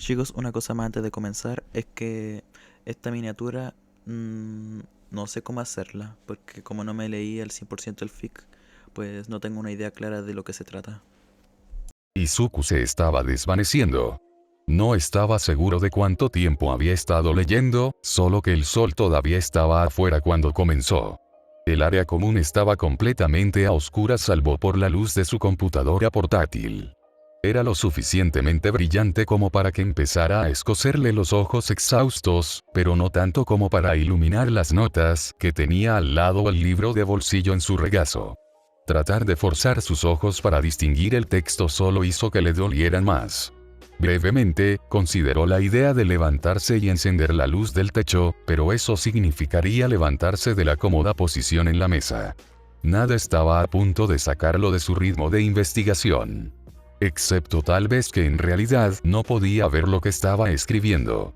Chicos, una cosa más antes de comenzar es que esta miniatura no sé cómo hacerla, porque como no me leí al 100% el fic, pues no tengo una idea clara de lo que se trata. Izuku se estaba desvaneciendo. No estaba seguro de cuánto tiempo había estado leyendo, solo que el sol todavía estaba afuera cuando comenzó. El área común estaba completamente a oscuras salvo por la luz de su computadora portátil. Era lo suficientemente brillante como para que empezara a escocerle los ojos exhaustos, pero no tanto como para iluminar las notas que tenía al lado el libro de bolsillo en su regazo. Tratar de forzar sus ojos para distinguir el texto solo hizo que le dolieran más. Brevemente, consideró la idea de levantarse y encender la luz del techo, pero eso significaría levantarse de la cómoda posición en la mesa. Nada estaba a punto de sacarlo de su ritmo de investigación. Excepto tal vez que en realidad no podía ver lo que estaba escribiendo.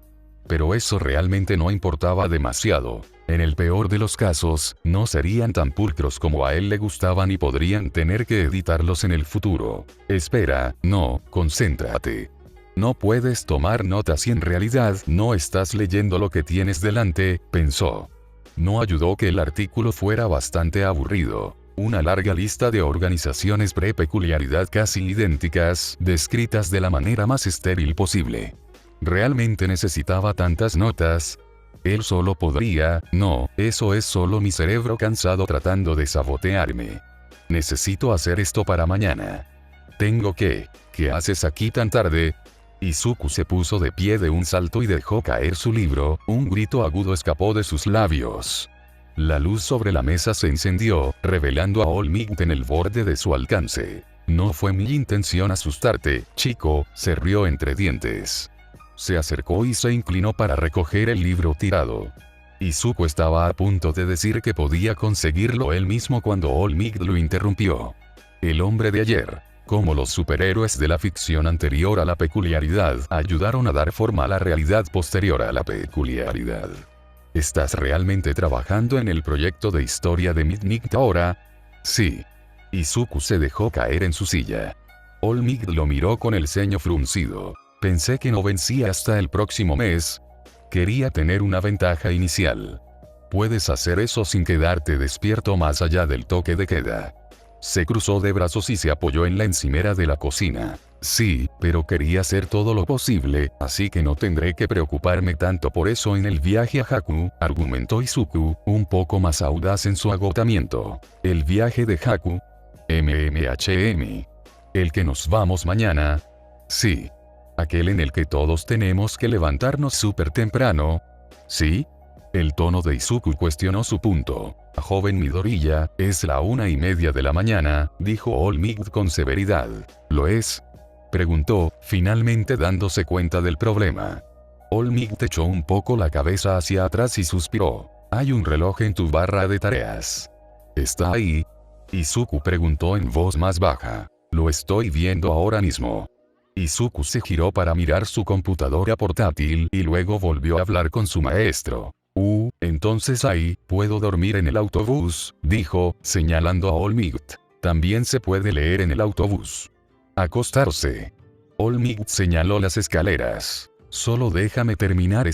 Pero eso realmente no importaba demasiado. En el peor de los casos, no serían tan pulcros como a él le gustaban y podrían tener que editarlos en el futuro. Espera, no, concéntrate. No puedes tomar notas y en realidad no estás leyendo lo que tienes delante, pensó. No ayudó que el artículo fuera bastante aburrido. Una larga lista de organizaciones pre-peculiaridad casi idénticas, descritas de la manera más estéril posible. ¿Realmente necesitaba tantas notas? Él solo podría, no, eso es solo mi cerebro cansado tratando de sabotearme. Necesito hacer esto para mañana. ¿Qué haces aquí tan tarde? Izuku se puso de pie de un salto y dejó caer su libro, un grito agudo escapó de sus labios. La luz sobre la mesa se encendió, revelando a All Might en el borde de su alcance. No fue mi intención asustarte, chico, se rió entre dientes. Se acercó y se inclinó para recoger el libro tirado. Izuku estaba a punto de decir que podía conseguirlo él mismo cuando All Might lo interrumpió. El hombre de ayer, como los superhéroes de la ficción anterior a la peculiaridad, ayudaron a dar forma a la realidad posterior a la peculiaridad. ¿Estás realmente trabajando en el proyecto de historia de Midnight ahora? Sí. Izuku se dejó caer en su silla. All Might lo miró con el ceño fruncido. Pensé que no vencía hasta el próximo mes. Quería tener una ventaja inicial. Puedes hacer eso sin quedarte despierto más allá del toque de queda. Se cruzó de brazos y se apoyó en la encimera de la cocina. Sí, pero quería hacer todo lo posible, así que no tendré que preocuparme tanto por eso en el viaje a Haku, argumentó Izuku, un poco más audaz en su agotamiento. El viaje de Haku. MMHM. El que nos vamos mañana. Sí. Aquel en el que todos tenemos que levantarnos súper temprano. ¿Sí? El tono de Izuku cuestionó su punto. Joven Midoriya, es la 1:30 de la mañana, dijo All Might con severidad. ¿Lo es? Preguntó, finalmente dándose cuenta del problema. All Might echó un poco la cabeza hacia atrás y suspiró. Hay un reloj en tu barra de tareas. ¿Está ahí? Izuku preguntó en voz más baja. Lo estoy viendo ahora mismo. Izuku se giró para mirar su computadora portátil y luego volvió a hablar con su maestro. Entonces ahí, puedo dormir en el autobús, dijo, señalando a All Might. También se puede leer en el autobús. Acostarse. All Might señaló las escaleras. Solo déjame terminar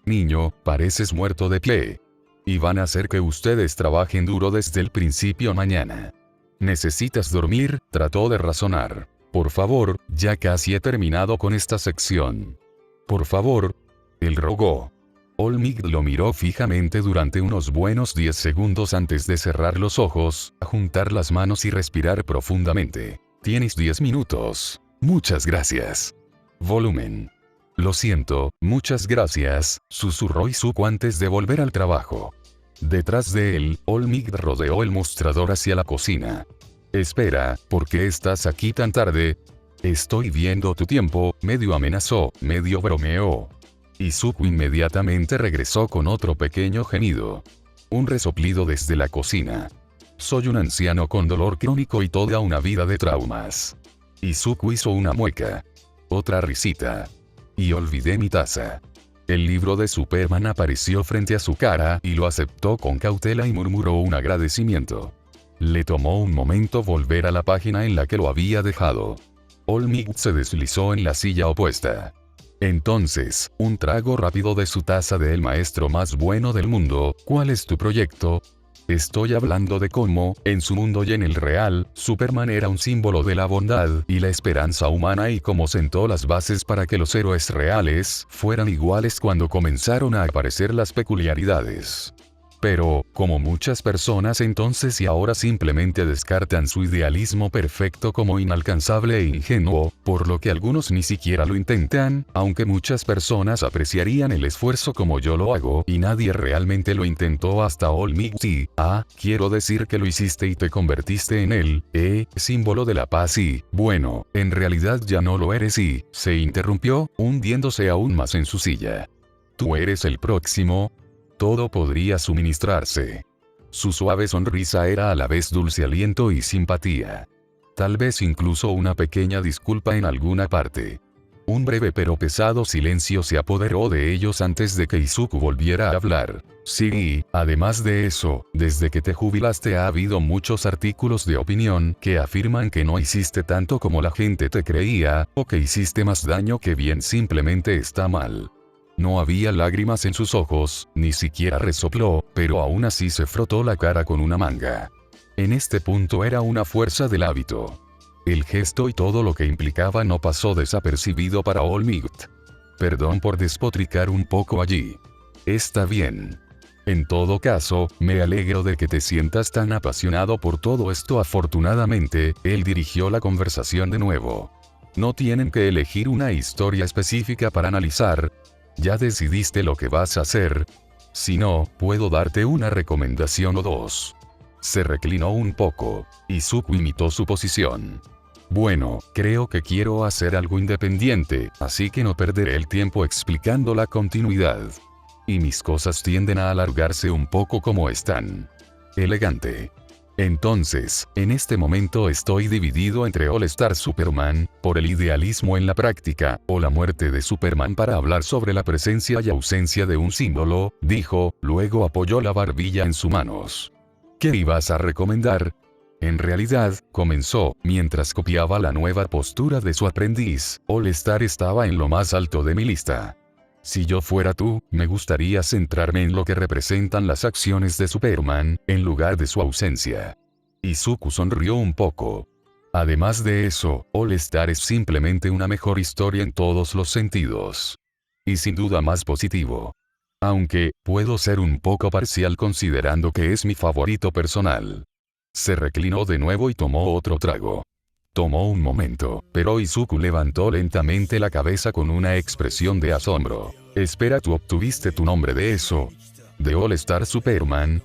niño, pareces muerto de pie. Y van a hacer que ustedes trabajen duro desde el principio mañana. ¿Necesitas dormir? Trató de razonar. Por favor, ya casi he terminado con esta sección. Por favor. Él rogó. All Might lo miró fijamente durante unos buenos 10 segundos antes de cerrar los ojos, juntar las manos y respirar profundamente. Tienes 10 minutos. Muchas gracias. Volumen. Lo siento, muchas gracias, susurró Izuku antes de volver al trabajo. Detrás de él, All Might rodeó el mostrador hacia la cocina. Espera, ¿por qué estás aquí tan tarde? Estoy viendo tu tiempo, medio amenazó, medio bromeó. Izuku inmediatamente regresó con otro pequeño gemido. Un resoplido desde la cocina. Soy un anciano con dolor crónico y toda una vida de traumas. Izuku hizo una mueca. Otra risita. Y olvidé mi taza. El libro de Superman apareció frente a su cara y lo aceptó con cautela y murmuró un agradecimiento. Le tomó un momento volver a la página en la que lo había dejado. All Might se deslizó en la silla opuesta. Entonces, un trago rápido de su taza del maestro más bueno del mundo. ¿Cuál es tu proyecto? Estoy hablando de cómo, en su mundo y en el real, Superman era un símbolo de la bondad y la esperanza humana y cómo sentó las bases para que los héroes reales fueran iguales cuando comenzaron a aparecer las peculiaridades. Pero, como muchas personas entonces y ahora simplemente descartan su idealismo perfecto como inalcanzable e ingenuo, por lo que algunos ni siquiera lo intentan, aunque muchas personas apreciarían el esfuerzo como yo lo hago y nadie realmente lo intentó hasta Olmigti. Quiero decir que lo hiciste y te convertiste en él, símbolo de la paz y, bueno, en realidad ya no lo eres y, se interrumpió, hundiéndose aún más en su silla. Tú eres el próximo. Todo podría suministrarse. Su suave sonrisa era a la vez dulce aliento y simpatía. Tal vez incluso una pequeña disculpa en alguna parte. Un breve pero pesado silencio se apoderó de ellos antes de que Izuku volviera a hablar. Sí, además de eso, desde que te jubilaste ha habido muchos artículos de opinión que afirman que no hiciste tanto como la gente te creía, o que hiciste más daño que bien, simplemente está mal. No había lágrimas en sus ojos, ni siquiera resopló, pero aún así se frotó la cara con una manga. En este punto era una fuerza del hábito. El gesto y todo lo que implicaba no pasó desapercibido para All Might. Perdón por despotricar un poco allí. Está bien. En todo caso, me alegro de que te sientas tan apasionado por todo esto. Afortunadamente, él dirigió la conversación de nuevo. No tienen que elegir una historia específica para analizar. ¿Ya decidiste lo que vas a hacer? Si no, puedo darte una recomendación o dos. Se reclinó un poco. Izuku imitó su posición. Bueno, creo que quiero hacer algo independiente, así que no perderé el tiempo explicando la continuidad. Y mis cosas tienden a alargarse un poco como están. Elegante. Entonces, en este momento estoy dividido entre All Star Superman, por el idealismo en la práctica, o la muerte de Superman para hablar sobre la presencia y ausencia de un símbolo, dijo, luego apoyó la barbilla en sus manos. ¿Qué ibas a recomendar? En realidad, comenzó, mientras copiaba la nueva postura de su aprendiz, All Star estaba en lo más alto de mi lista. Si yo fuera tú, me gustaría centrarme en lo que representan las acciones de Superman, en lugar de su ausencia. Izuku sonrió un poco. Además de eso, All Star es simplemente una mejor historia en todos los sentidos. Y sin duda más positivo. Aunque, puedo ser un poco parcial considerando que es mi favorito personal. Se reclinó de nuevo y tomó otro trago. Tomó un momento, pero Izuku levantó lentamente la cabeza con una expresión de asombro. Espera, ¿tú obtuviste tu nombre de eso? ¿De All Star Superman?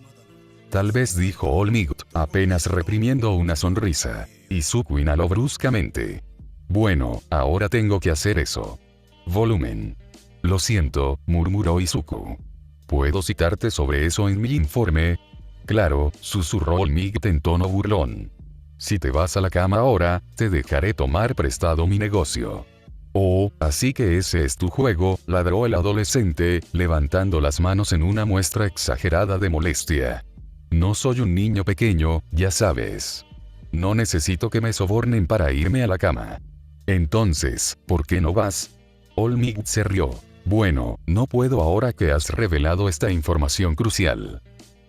Tal vez, dijo All Might, apenas reprimiendo una sonrisa. Izuku inhaló bruscamente. Bueno, ahora tengo que hacer eso. Volumen. Lo siento, murmuró Izuku. ¿Puedo citarte sobre eso en mi informe? Claro, susurró All Might en tono burlón. Si te vas a la cama ahora, te dejaré tomar prestado mi negocio. Oh, así que ese es tu juego, ladró el adolescente, levantando las manos en una muestra exagerada de molestia. No soy un niño pequeño, ya sabes. No necesito que me sobornen para irme a la cama. Entonces, ¿por qué no vas? All Might se rió. Bueno, no puedo ahora que has revelado esta información crucial.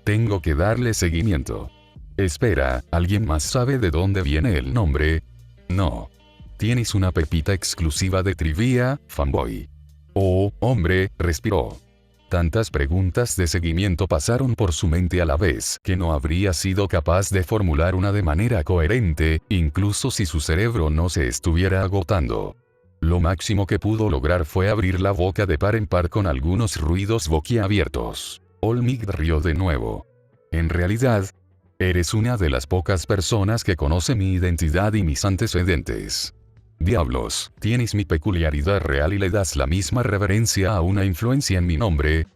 Tengo que darle seguimiento. Espera, ¿alguien más sabe de dónde viene el nombre? No. ¿Tienes una pepita exclusiva de trivia, fanboy? Oh, hombre, respiró. Tantas preguntas de seguimiento pasaron por su mente a la vez que no habría sido capaz de formular una de manera coherente, incluso si su cerebro no se estuviera agotando. Lo máximo que pudo lograr fue abrir la boca de par en par con algunos ruidos boquiabiertos. All Might rió de nuevo. En realidad, eres una de las pocas personas que conoce mi identidad y mis antecedentes. Diablos, tienes mi peculiaridad real y le das la misma reverencia a una influencia en mi nombre.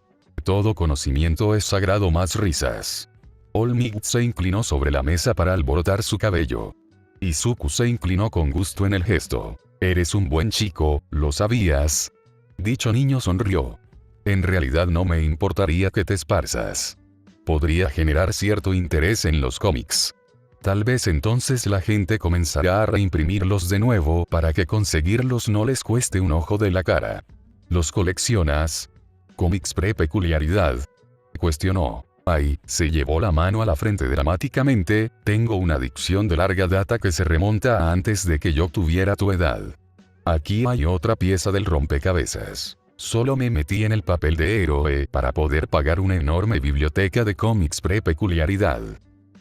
Todo conocimiento es sagrado. Más risas. All Might se inclinó sobre la mesa para alborotar su cabello. Izuku se inclinó con gusto en el gesto. Eres un buen chico, ¿lo sabías? Dicho niño sonrió. En realidad no me importaría que te esparzas. Podría generar cierto interés en los cómics. Tal vez entonces la gente comenzará a reimprimirlos de nuevo para que conseguirlos no les cueste un ojo de la cara. ¿Los coleccionas? ¿Cómics pre-peculiaridad? Cuestionó. Ay, se llevó la mano a la frente dramáticamente, tengo una adicción de larga data que se remonta a antes de que yo tuviera tu edad. Aquí hay otra pieza del rompecabezas. Solo me metí en el papel de héroe para poder pagar una enorme biblioteca de cómics pre-peculiaridad.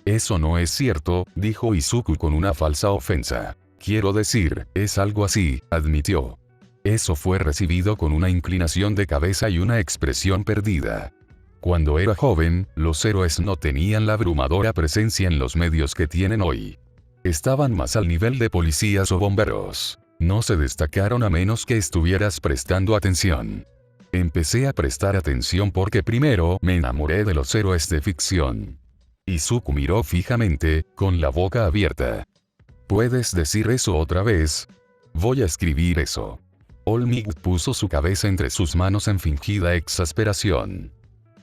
Eso no es cierto, dijo Izuku con una falsa ofensa. Quiero decir, es algo así, admitió. Eso fue recibido con una inclinación de cabeza y una expresión perdida. Cuando era joven, los héroes no tenían la abrumadora presencia en los medios que tienen hoy. Estaban más al nivel de policías o bomberos. No se destacaron a menos que estuvieras prestando atención. Empecé a prestar atención porque primero me enamoré de los héroes de ficción. Izuku miró fijamente, con la boca abierta. ¿Puedes decir eso otra vez? Voy a escribir eso. All Might puso su cabeza entre sus manos en fingida exasperación.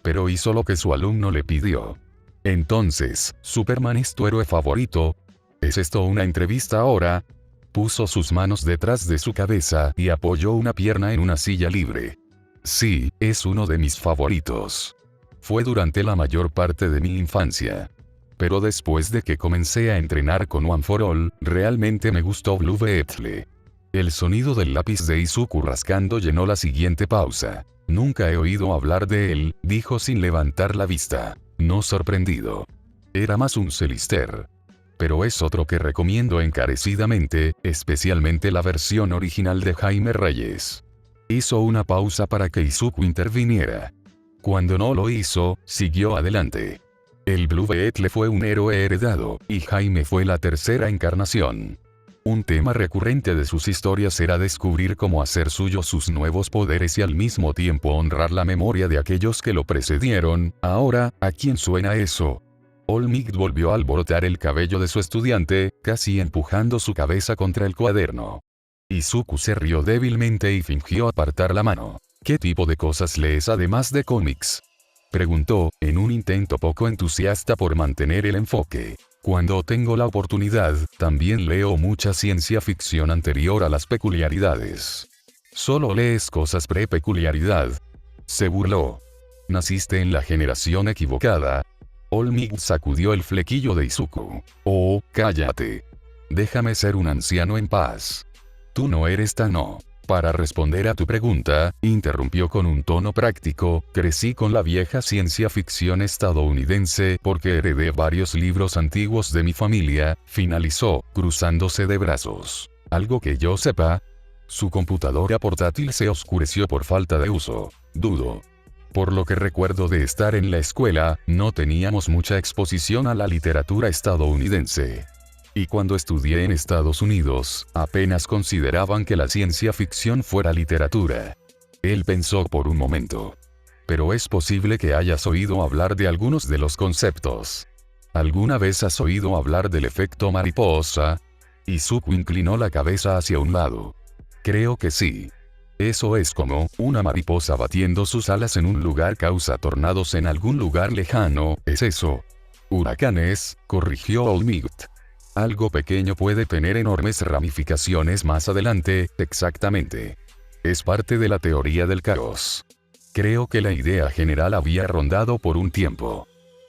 Pero hizo lo que su alumno le pidió. Entonces, ¿Superman es tu héroe favorito? ¿Es esto una entrevista ahora? Puso sus manos detrás de su cabeza y apoyó una pierna en una silla libre. Sí, es uno de mis favoritos. Fue durante la mayor parte de mi infancia. Pero después de que comencé a entrenar con One for All, realmente me gustó Blue Beetle. El sonido del lápiz de Izuku rascando llenó la siguiente pausa. Nunca he oído hablar de él, dijo sin levantar la vista. No sorprendido. Era más un celister. Pero es otro que recomiendo encarecidamente, especialmente la versión original de Jaime Reyes. Hizo una pausa para que Izuku interviniera. Cuando no lo hizo, siguió adelante. El Blue Beetle fue un héroe heredado, y Jaime fue la tercera encarnación. Un tema recurrente de sus historias era descubrir cómo hacer suyos sus nuevos poderes y al mismo tiempo honrar la memoria de aquellos que lo precedieron. Ahora, ¿a quién suena eso? All Might volvió a alborotar el cabello de su estudiante, casi empujando su cabeza contra el cuaderno. Izuku se rió débilmente y fingió apartar la mano. ¿Qué tipo de cosas lees además de cómics? Preguntó, en un intento poco entusiasta por mantener el enfoque. Cuando tengo la oportunidad, también leo mucha ciencia ficción anterior a las peculiaridades. ¿Solo lees cosas pre-peculiaridad? Se burló. Naciste en la generación equivocada. All Might sacudió el flequillo de Izuku. Oh, cállate. Déjame ser un anciano en paz. Tú no eres tan no. Para responder a tu pregunta, interrumpió con un tono práctico, crecí con la vieja ciencia ficción estadounidense porque heredé varios libros antiguos de mi familia, finalizó, cruzándose de brazos. Algo que yo sepa. Su computadora portátil se oscureció por falta de uso. Dudo. Por lo que recuerdo de estar en la escuela, no teníamos mucha exposición a la literatura estadounidense. Y cuando estudié en Estados Unidos, apenas consideraban que la ciencia ficción fuera literatura. Él pensó por un momento. Pero es posible que hayas oído hablar de algunos de los conceptos. ¿Alguna vez has oído hablar del efecto mariposa? Izuku inclinó la cabeza hacia un lado. Creo que sí. Eso es como, una mariposa batiendo sus alas en un lugar causa tornados en algún lugar lejano, ¿es eso? Huracanes, corrigió All Might. Algo pequeño puede tener enormes ramificaciones más adelante, exactamente. Es parte de la teoría del caos. Creo que la idea general había rondado por un tiempo.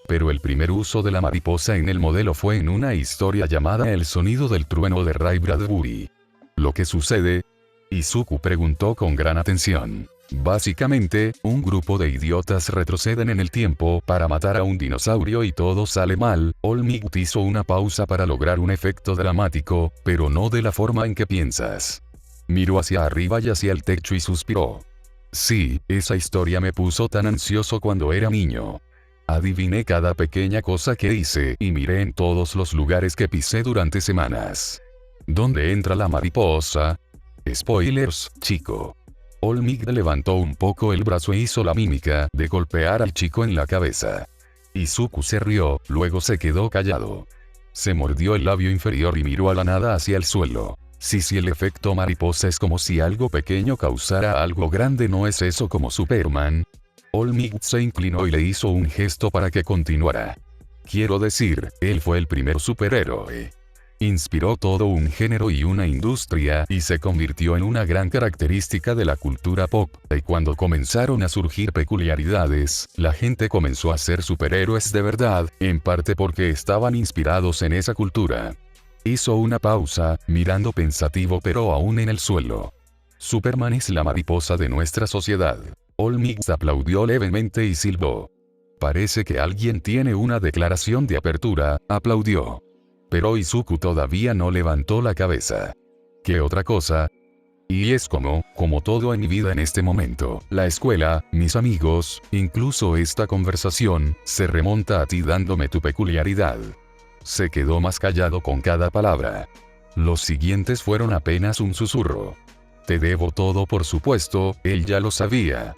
Pero el primer uso de la mariposa en el modelo fue en una historia llamada El sonido del trueno de Ray Bradbury. ¿Lo que sucede? Izuku preguntó con gran atención. Básicamente, un grupo de idiotas retroceden en el tiempo para matar a un dinosaurio y todo sale mal. All Might hizo una pausa para lograr un efecto dramático, pero no de la forma en que piensas. Miró hacia arriba y hacia el techo y suspiró. Sí, esa historia me puso tan ansioso cuando era niño. Adiviné cada pequeña cosa que hice y miré en todos los lugares que pisé durante semanas. ¿Dónde entra la mariposa? Spoilers, chico. All Might levantó un poco el brazo e hizo la mímica de golpear al chico en la cabeza. Izuku se rió, luego se quedó callado. Se mordió el labio inferior y miró a la nada hacia el suelo. Si el efecto mariposa es como si algo pequeño causara algo grande, ¿no es eso como Superman? All Might se inclinó y le hizo un gesto para que continuara. Quiero decir, él fue el primer superhéroe. Inspiró todo un género y una industria y se convirtió en una gran característica de la cultura pop, y cuando comenzaron a surgir peculiaridades, la gente comenzó a ser superhéroes de verdad, en parte porque estaban inspirados en esa cultura. Hizo una pausa, mirando pensativo pero aún en el suelo. Superman es la mariposa de nuestra sociedad. Olmix aplaudió levemente y silbó. Parece que alguien tiene una declaración de apertura, aplaudió. Pero Izuku todavía no levantó la cabeza. ¿Qué otra cosa? Y es como todo en mi vida en este momento, la escuela, mis amigos, incluso esta conversación, se remonta a ti dándome tu peculiaridad. Se quedó más callado con cada palabra. Los siguientes fueron apenas un susurro. Te debo todo, por supuesto, él ya lo sabía.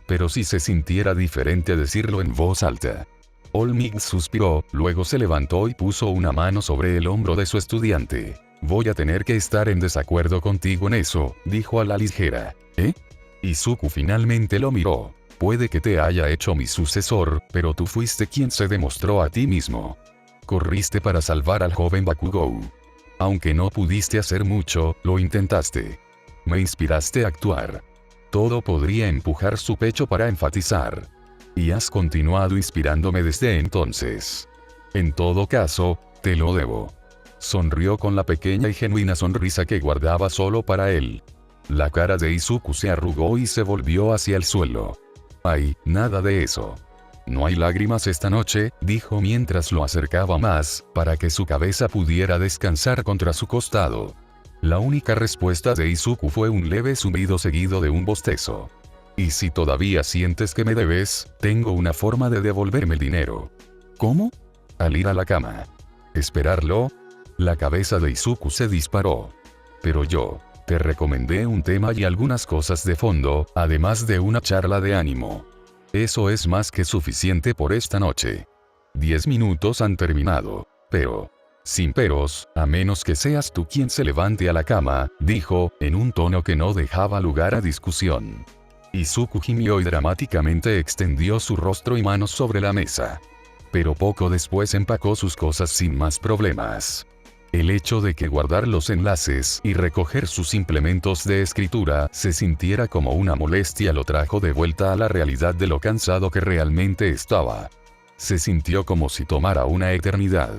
Pero si se sintiera diferente decirlo en voz alta. Olmix suspiró, luego se levantó y puso una mano sobre el hombro de su estudiante. Voy a tener que estar en desacuerdo contigo en eso, dijo a la ligera. ¿Eh? Izuku finalmente lo miró. Puede que te haya hecho mi sucesor, pero tú fuiste quien se demostró a ti mismo. Corriste para salvar al joven Bakugou. Aunque no pudiste hacer mucho, lo intentaste. Me inspiraste a actuar. Todo podría empujar su pecho para enfatizar. Y has continuado inspirándome desde entonces. En todo caso, te lo debo. Sonrió con la pequeña y genuina sonrisa que guardaba solo para él. La cara de Izuku se arrugó y se volvió hacia el suelo. Ay, nada de eso. No hay lágrimas esta noche, dijo mientras lo acercaba más, para que su cabeza pudiera descansar contra su costado. La única respuesta de Izuku fue un leve zumbido seguido de un bostezo. Y si todavía sientes que me debes, tengo una forma de devolverme el dinero. ¿Cómo? Al ir a la cama. ¿Esperarlo? La cabeza de Izuku se disparó. Pero yo te recomendé un tema y algunas cosas de fondo, además de una charla de ánimo. Eso es más que suficiente por esta noche. 10 minutos han terminado. Pero, sin peros, a menos que seas tú quien se levante a la cama, dijo, en un tono que no dejaba lugar a discusión. Izuku gimió y dramáticamente extendió su rostro y manos sobre la mesa. Pero poco después empacó sus cosas sin más problemas. El hecho de que guardar los enlaces y recoger sus implementos de escritura se sintiera como una molestia lo trajo de vuelta a la realidad de lo cansado que realmente estaba. Se sintió como si tomara una eternidad.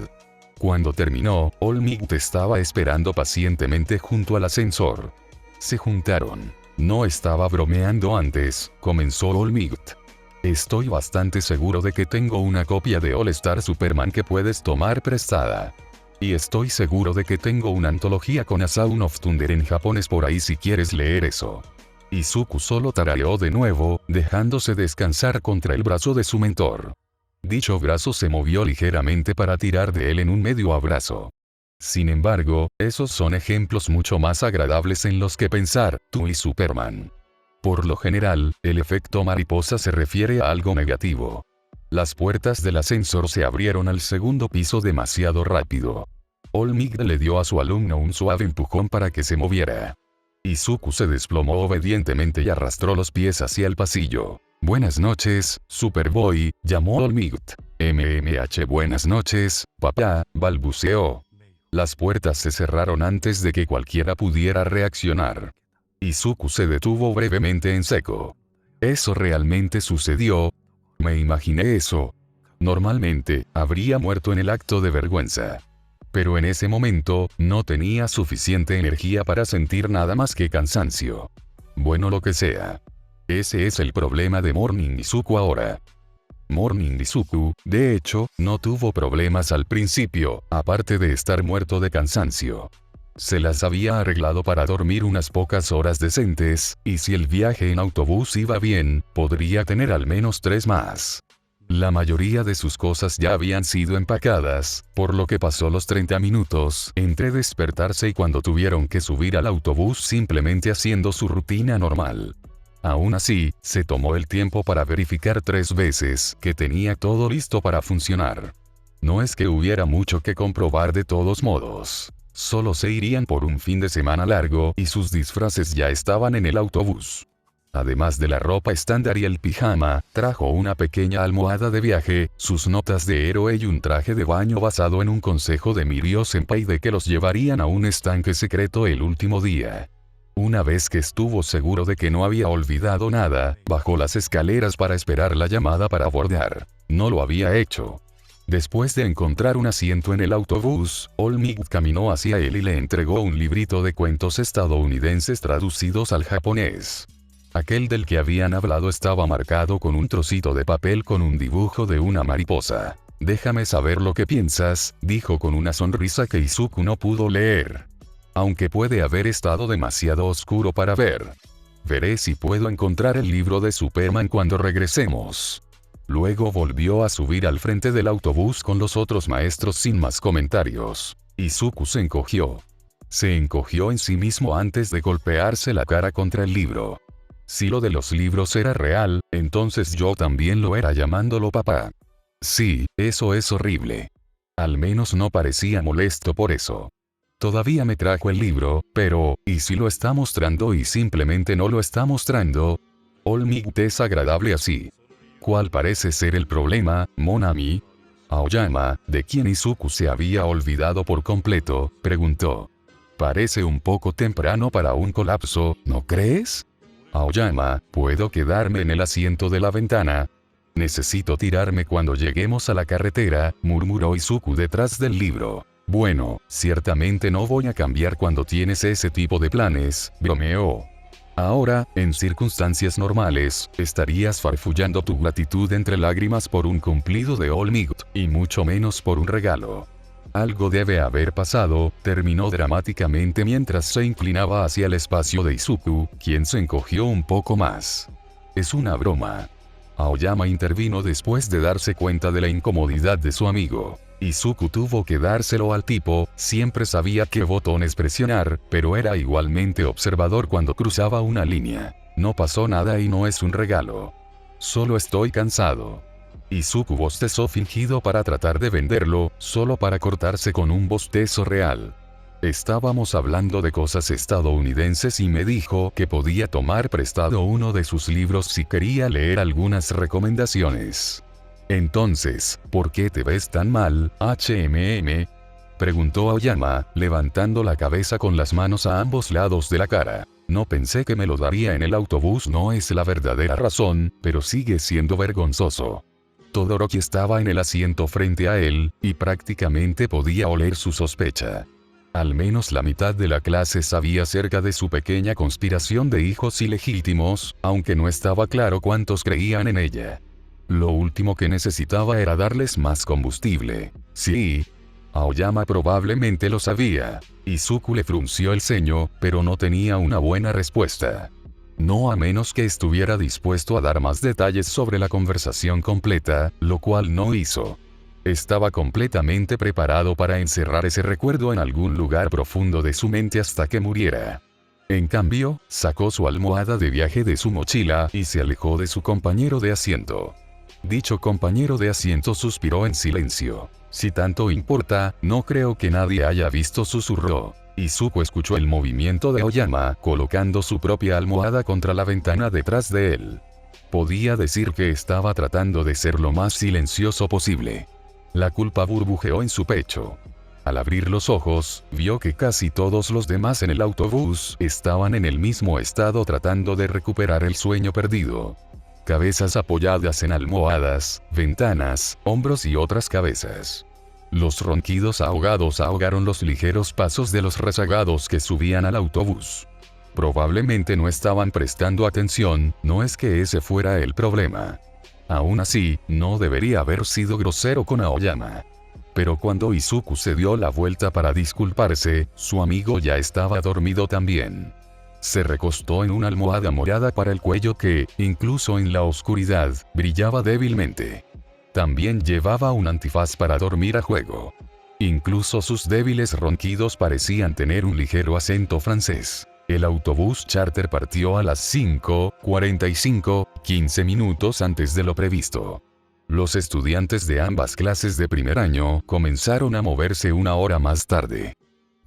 Cuando terminó, Olmix estaba esperando pacientemente junto al ascensor. Se juntaron. No estaba bromeando antes, comenzó Olmix. Estoy bastante seguro de que tengo una copia de All Star Superman que puedes tomar prestada. Y estoy seguro de que tengo una antología con A Sound of Thunder en japonés por ahí si quieres leer eso. Izuku solo tarareó de nuevo, dejándose descansar contra el brazo de su mentor. Dicho brazo se movió ligeramente para tirar de él en un medio abrazo. Sin embargo, esos son ejemplos mucho más agradables en los que pensar, tú y Superman. Por lo general, el efecto mariposa se refiere a algo negativo. Las puertas del ascensor se abrieron al segundo piso demasiado rápido. Olmix le dio a su alumno un suave empujón para que se moviera. Izuku se desplomó obedientemente y arrastró los pies hacia el pasillo. Buenas noches, Superboy, llamó Olmix. Buenas noches, papá, balbuceó. Las puertas se cerraron antes de que cualquiera pudiera reaccionar. Izuku se detuvo brevemente en seco. ¿Eso realmente sucedió? Me imaginé eso. Normalmente, habría muerto en el acto de vergüenza. Pero en ese momento, no tenía suficiente energía para sentir nada más que cansancio. Bueno, lo que sea. Ese es el problema de Morning Izuku ahora. Morning Izuku, de hecho, no tuvo problemas al principio, aparte de estar muerto de cansancio. Se las había arreglado para dormir unas pocas horas decentes, y si el viaje en autobús iba bien, podría tener al menos 3 más. La mayoría de sus cosas ya habían sido empacadas, por lo que pasó los 30 minutos entre despertarse y cuando tuvieron que subir al autobús simplemente haciendo su rutina normal. Aún así, se tomó el tiempo para verificar 3 veces que tenía todo listo para funcionar. No es que hubiera mucho que comprobar de todos modos. Solo se irían por un fin de semana largo y sus disfraces ya estaban en el autobús. Además de la ropa estándar y el pijama, trajo una pequeña almohada de viaje, sus notas de héroe y un traje de baño basado en un consejo de Mirio-senpai de que los llevarían a un estanque secreto el último día. Una vez que estuvo seguro de que no había olvidado nada, bajó las escaleras para esperar la llamada para abordar. No lo había hecho. Después de encontrar un asiento en el autobús, Olmig caminó hacia él y le entregó un librito de cuentos estadounidenses traducidos al japonés. Aquel del que habían hablado estaba marcado con un trocito de papel con un dibujo de una mariposa. Déjame saber lo que piensas, dijo con una sonrisa que Izuku no pudo leer. Aunque puede haber estado demasiado oscuro para ver. Veré si puedo encontrar el libro de Superman cuando regresemos. Luego volvió a subir al frente del autobús con los otros maestros sin más comentarios. Izuku se encogió. Se encogió en sí mismo antes de golpearse la cara contra el libro. Si lo de los libros era real, entonces yo también lo era llamándolo papá. Sí, eso es horrible. Al menos no parecía molesto por eso. Todavía me trajo el libro, pero, ¿y si lo está mostrando y simplemente no lo está mostrando? Olmig es agradable así. ¿Cuál parece ser el problema, Monami? Aoyama, de quien Izuku se había olvidado por completo, preguntó. Parece un poco temprano para un colapso, ¿no crees? Aoyama, ¿puedo quedarme en el asiento de la ventana? Necesito tirarme cuando lleguemos a la carretera, murmuró Izuku detrás del libro. Bueno, ciertamente no voy a cambiar cuando tienes ese tipo de planes, bromeó. Ahora, en circunstancias normales, estarías farfullando tu gratitud entre lágrimas por un cumplido de Olmig, y mucho menos por un regalo. Algo debe haber pasado, terminó dramáticamente mientras se inclinaba hacia el espacio de Izuku, quien se encogió un poco más. Es una broma. Aoyama intervino después de darse cuenta de la incomodidad de su amigo. Izuku tuvo que dárselo al tipo, siempre sabía qué botones presionar, pero era igualmente observador cuando cruzaba una línea. No pasó nada y no es un regalo. Solo estoy cansado. Izuku bostezó fingido para tratar de venderlo, solo para cortarse con un bostezo real. Estábamos hablando de cosas estadounidenses y me dijo que podía tomar prestado uno de sus libros si quería leer algunas recomendaciones. Entonces, ¿por qué te ves tan mal, HMM? Preguntó Aoyama, levantando la cabeza con las manos a ambos lados de la cara. No pensé que me lo daría en el autobús, no es la verdadera razón, pero sigue siendo vergonzoso. Todoroki estaba en el asiento frente a él, y prácticamente podía oler su sospecha. Al menos la mitad de la clase sabía acerca de su pequeña conspiración de hijos ilegítimos, aunque no estaba claro cuántos creían en ella. Lo último que necesitaba era darles más combustible. Sí. Aoyama probablemente lo sabía. Izuku le frunció el ceño, pero no tenía una buena respuesta. No a menos que estuviera dispuesto a dar más detalles sobre la conversación completa, lo cual no hizo. Estaba completamente preparado para encerrar ese recuerdo en algún lugar profundo de su mente hasta que muriera. En cambio, sacó su almohada de viaje de su mochila y se alejó de su compañero de asiento. Dicho compañero de asiento suspiró en silencio. Si tanto importa, no creo que nadie haya visto, susurró. Izuku escuchó el movimiento de Aoyama, colocando su propia almohada contra la ventana detrás de él. Podía decir que estaba tratando de ser lo más silencioso posible. La culpa burbujeó en su pecho. Al abrir los ojos, vio que casi todos los demás en el autobús estaban en el mismo estado tratando de recuperar el sueño perdido. Cabezas apoyadas en almohadas, ventanas, hombros y otras cabezas. Los ronquidos ahogados ahogaron los ligeros pasos de los rezagados que subían al autobús. Probablemente no estaban prestando atención, no es que ese fuera el problema. Aún así, no debería haber sido grosero con Aoyama. Pero cuando Izuku se dio la vuelta para disculparse, su amigo ya estaba dormido también. Se recostó en una almohada morada para el cuello que, incluso en la oscuridad, brillaba débilmente. También llevaba un antifaz para dormir a juego. Incluso sus débiles ronquidos parecían tener un ligero acento francés. El autobús charter partió a las 5:45, 15 minutos antes de lo previsto. Los estudiantes de ambas clases de primer año comenzaron a moverse una hora más tarde.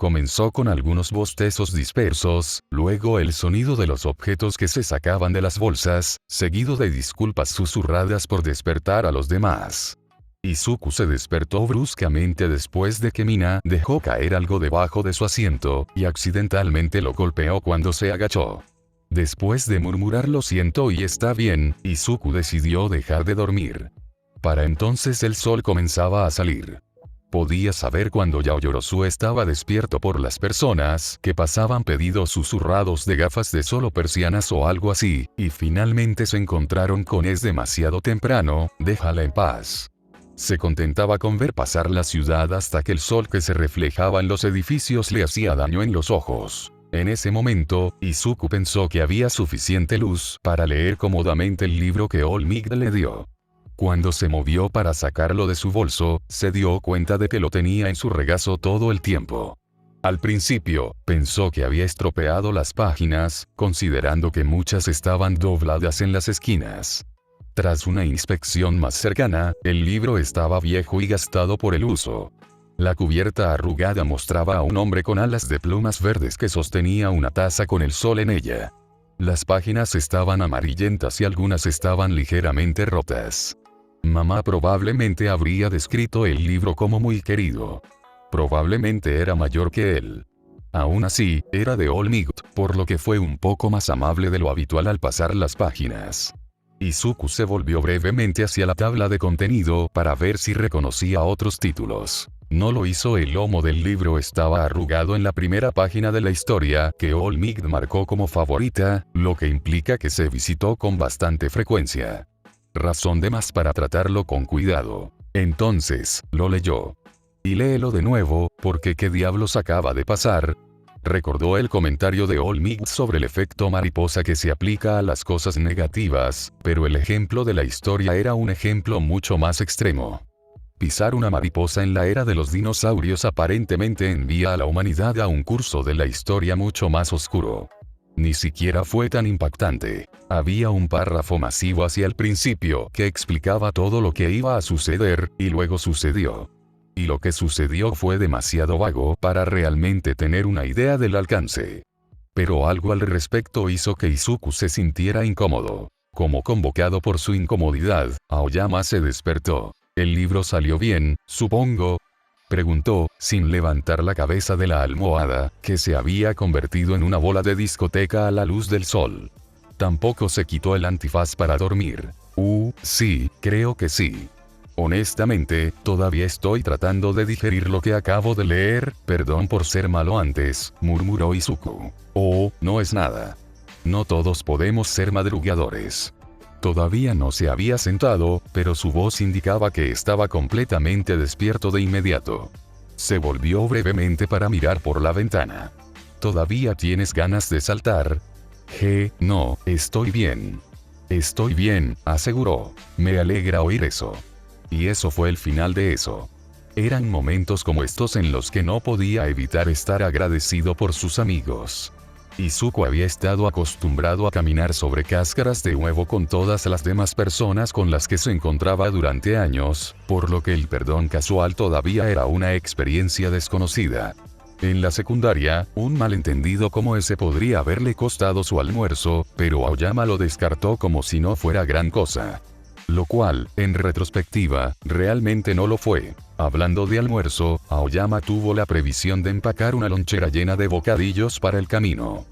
Comenzó con algunos bostezos dispersos, luego el sonido de los objetos que se sacaban de las bolsas, seguido de disculpas susurradas por despertar a los demás. Izuku se despertó bruscamente después de que Mina dejó caer algo debajo de su asiento, y accidentalmente lo golpeó cuando se agachó. Después de murmurar "lo siento y está bien", Izuku decidió dejar de dormir. Para entonces el sol comenzaba a salir. Podía saber cuando Yaoyorozu estaba despierto por las personas que pasaban pedidos susurrados de gafas de sol o persianas o algo así, y finalmente se encontraron con "es demasiado temprano, déjala en paz". Se contentaba con ver pasar la ciudad hasta que el sol que se reflejaba en los edificios le hacía daño en los ojos. En ese momento, Izuku pensó que había suficiente luz para leer cómodamente el libro que All Might le dio. Cuando se movió para sacarlo de su bolso, se dio cuenta de que lo tenía en su regazo todo el tiempo. Al principio, pensó que había estropeado las páginas, considerando que muchas estaban dobladas en las esquinas. Tras una inspección más cercana, el libro estaba viejo y gastado por el uso. La cubierta arrugada mostraba a un hombre con alas de plumas verdes que sostenía una taza con el sol en ella. Las páginas estaban amarillentas y algunas estaban ligeramente rotas. Mamá probablemente habría descrito el libro como muy querido. Probablemente era mayor que él. Aún así, era de All Might, por lo que fue un poco más amable de lo habitual al pasar las páginas. Izuku se volvió brevemente hacia la tabla de contenido para ver si reconocía otros títulos. No lo hizo. El lomo del libro estaba arrugado en la primera página de la historia que All Might marcó como favorita, lo que implica que se visitó con bastante frecuencia. Razón de más para tratarlo con cuidado. Entonces, lo leyó. Y léelo de nuevo, porque ¿qué diablos acaba de pasar? Recordó el comentario de All Might sobre el efecto mariposa que se aplica a las cosas negativas, pero el ejemplo de la historia era un ejemplo mucho más extremo. Pisar una mariposa en la era de los dinosaurios aparentemente envía a la humanidad a un curso de la historia mucho más oscuro. Ni siquiera fue tan impactante. Había un párrafo masivo hacia el principio que explicaba todo lo que iba a suceder, y luego sucedió. Y lo que sucedió fue demasiado vago para realmente tener una idea del alcance. Pero algo al respecto hizo que Izuku se sintiera incómodo. Como convocado por su incomodidad, Aoyama se despertó. ¿El libro salió bien, supongo?, preguntó, sin levantar la cabeza de la almohada, que se había convertido en una bola de discoteca a la luz del sol. Tampoco se quitó el antifaz para dormir. Sí, creo que sí. Honestamente, todavía estoy tratando de digerir lo que acabo de leer, perdón por ser malo antes, murmuró Izuku. Oh, no es nada. No todos podemos ser madrugadores. Todavía no se había sentado, pero su voz indicaba que estaba completamente despierto de inmediato. Se volvió brevemente para mirar por la ventana. ¿Todavía tienes ganas de saltar? No, estoy bien. Estoy bien, aseguró. Me alegra oír eso. Y eso fue el final de eso. Eran momentos como estos en los que no podía evitar estar agradecido por sus amigos. Izuku había estado acostumbrado a caminar sobre cáscaras de huevo con todas las demás personas con las que se encontraba durante años, por lo que el perdón casual todavía era una experiencia desconocida. En la secundaria, un malentendido como ese podría haberle costado su almuerzo, pero Aoyama lo descartó como si no fuera gran cosa. Lo cual, en retrospectiva, realmente no lo fue. Hablando de almuerzo, Aoyama tuvo la previsión de empacar una lonchera llena de bocadillos para el camino.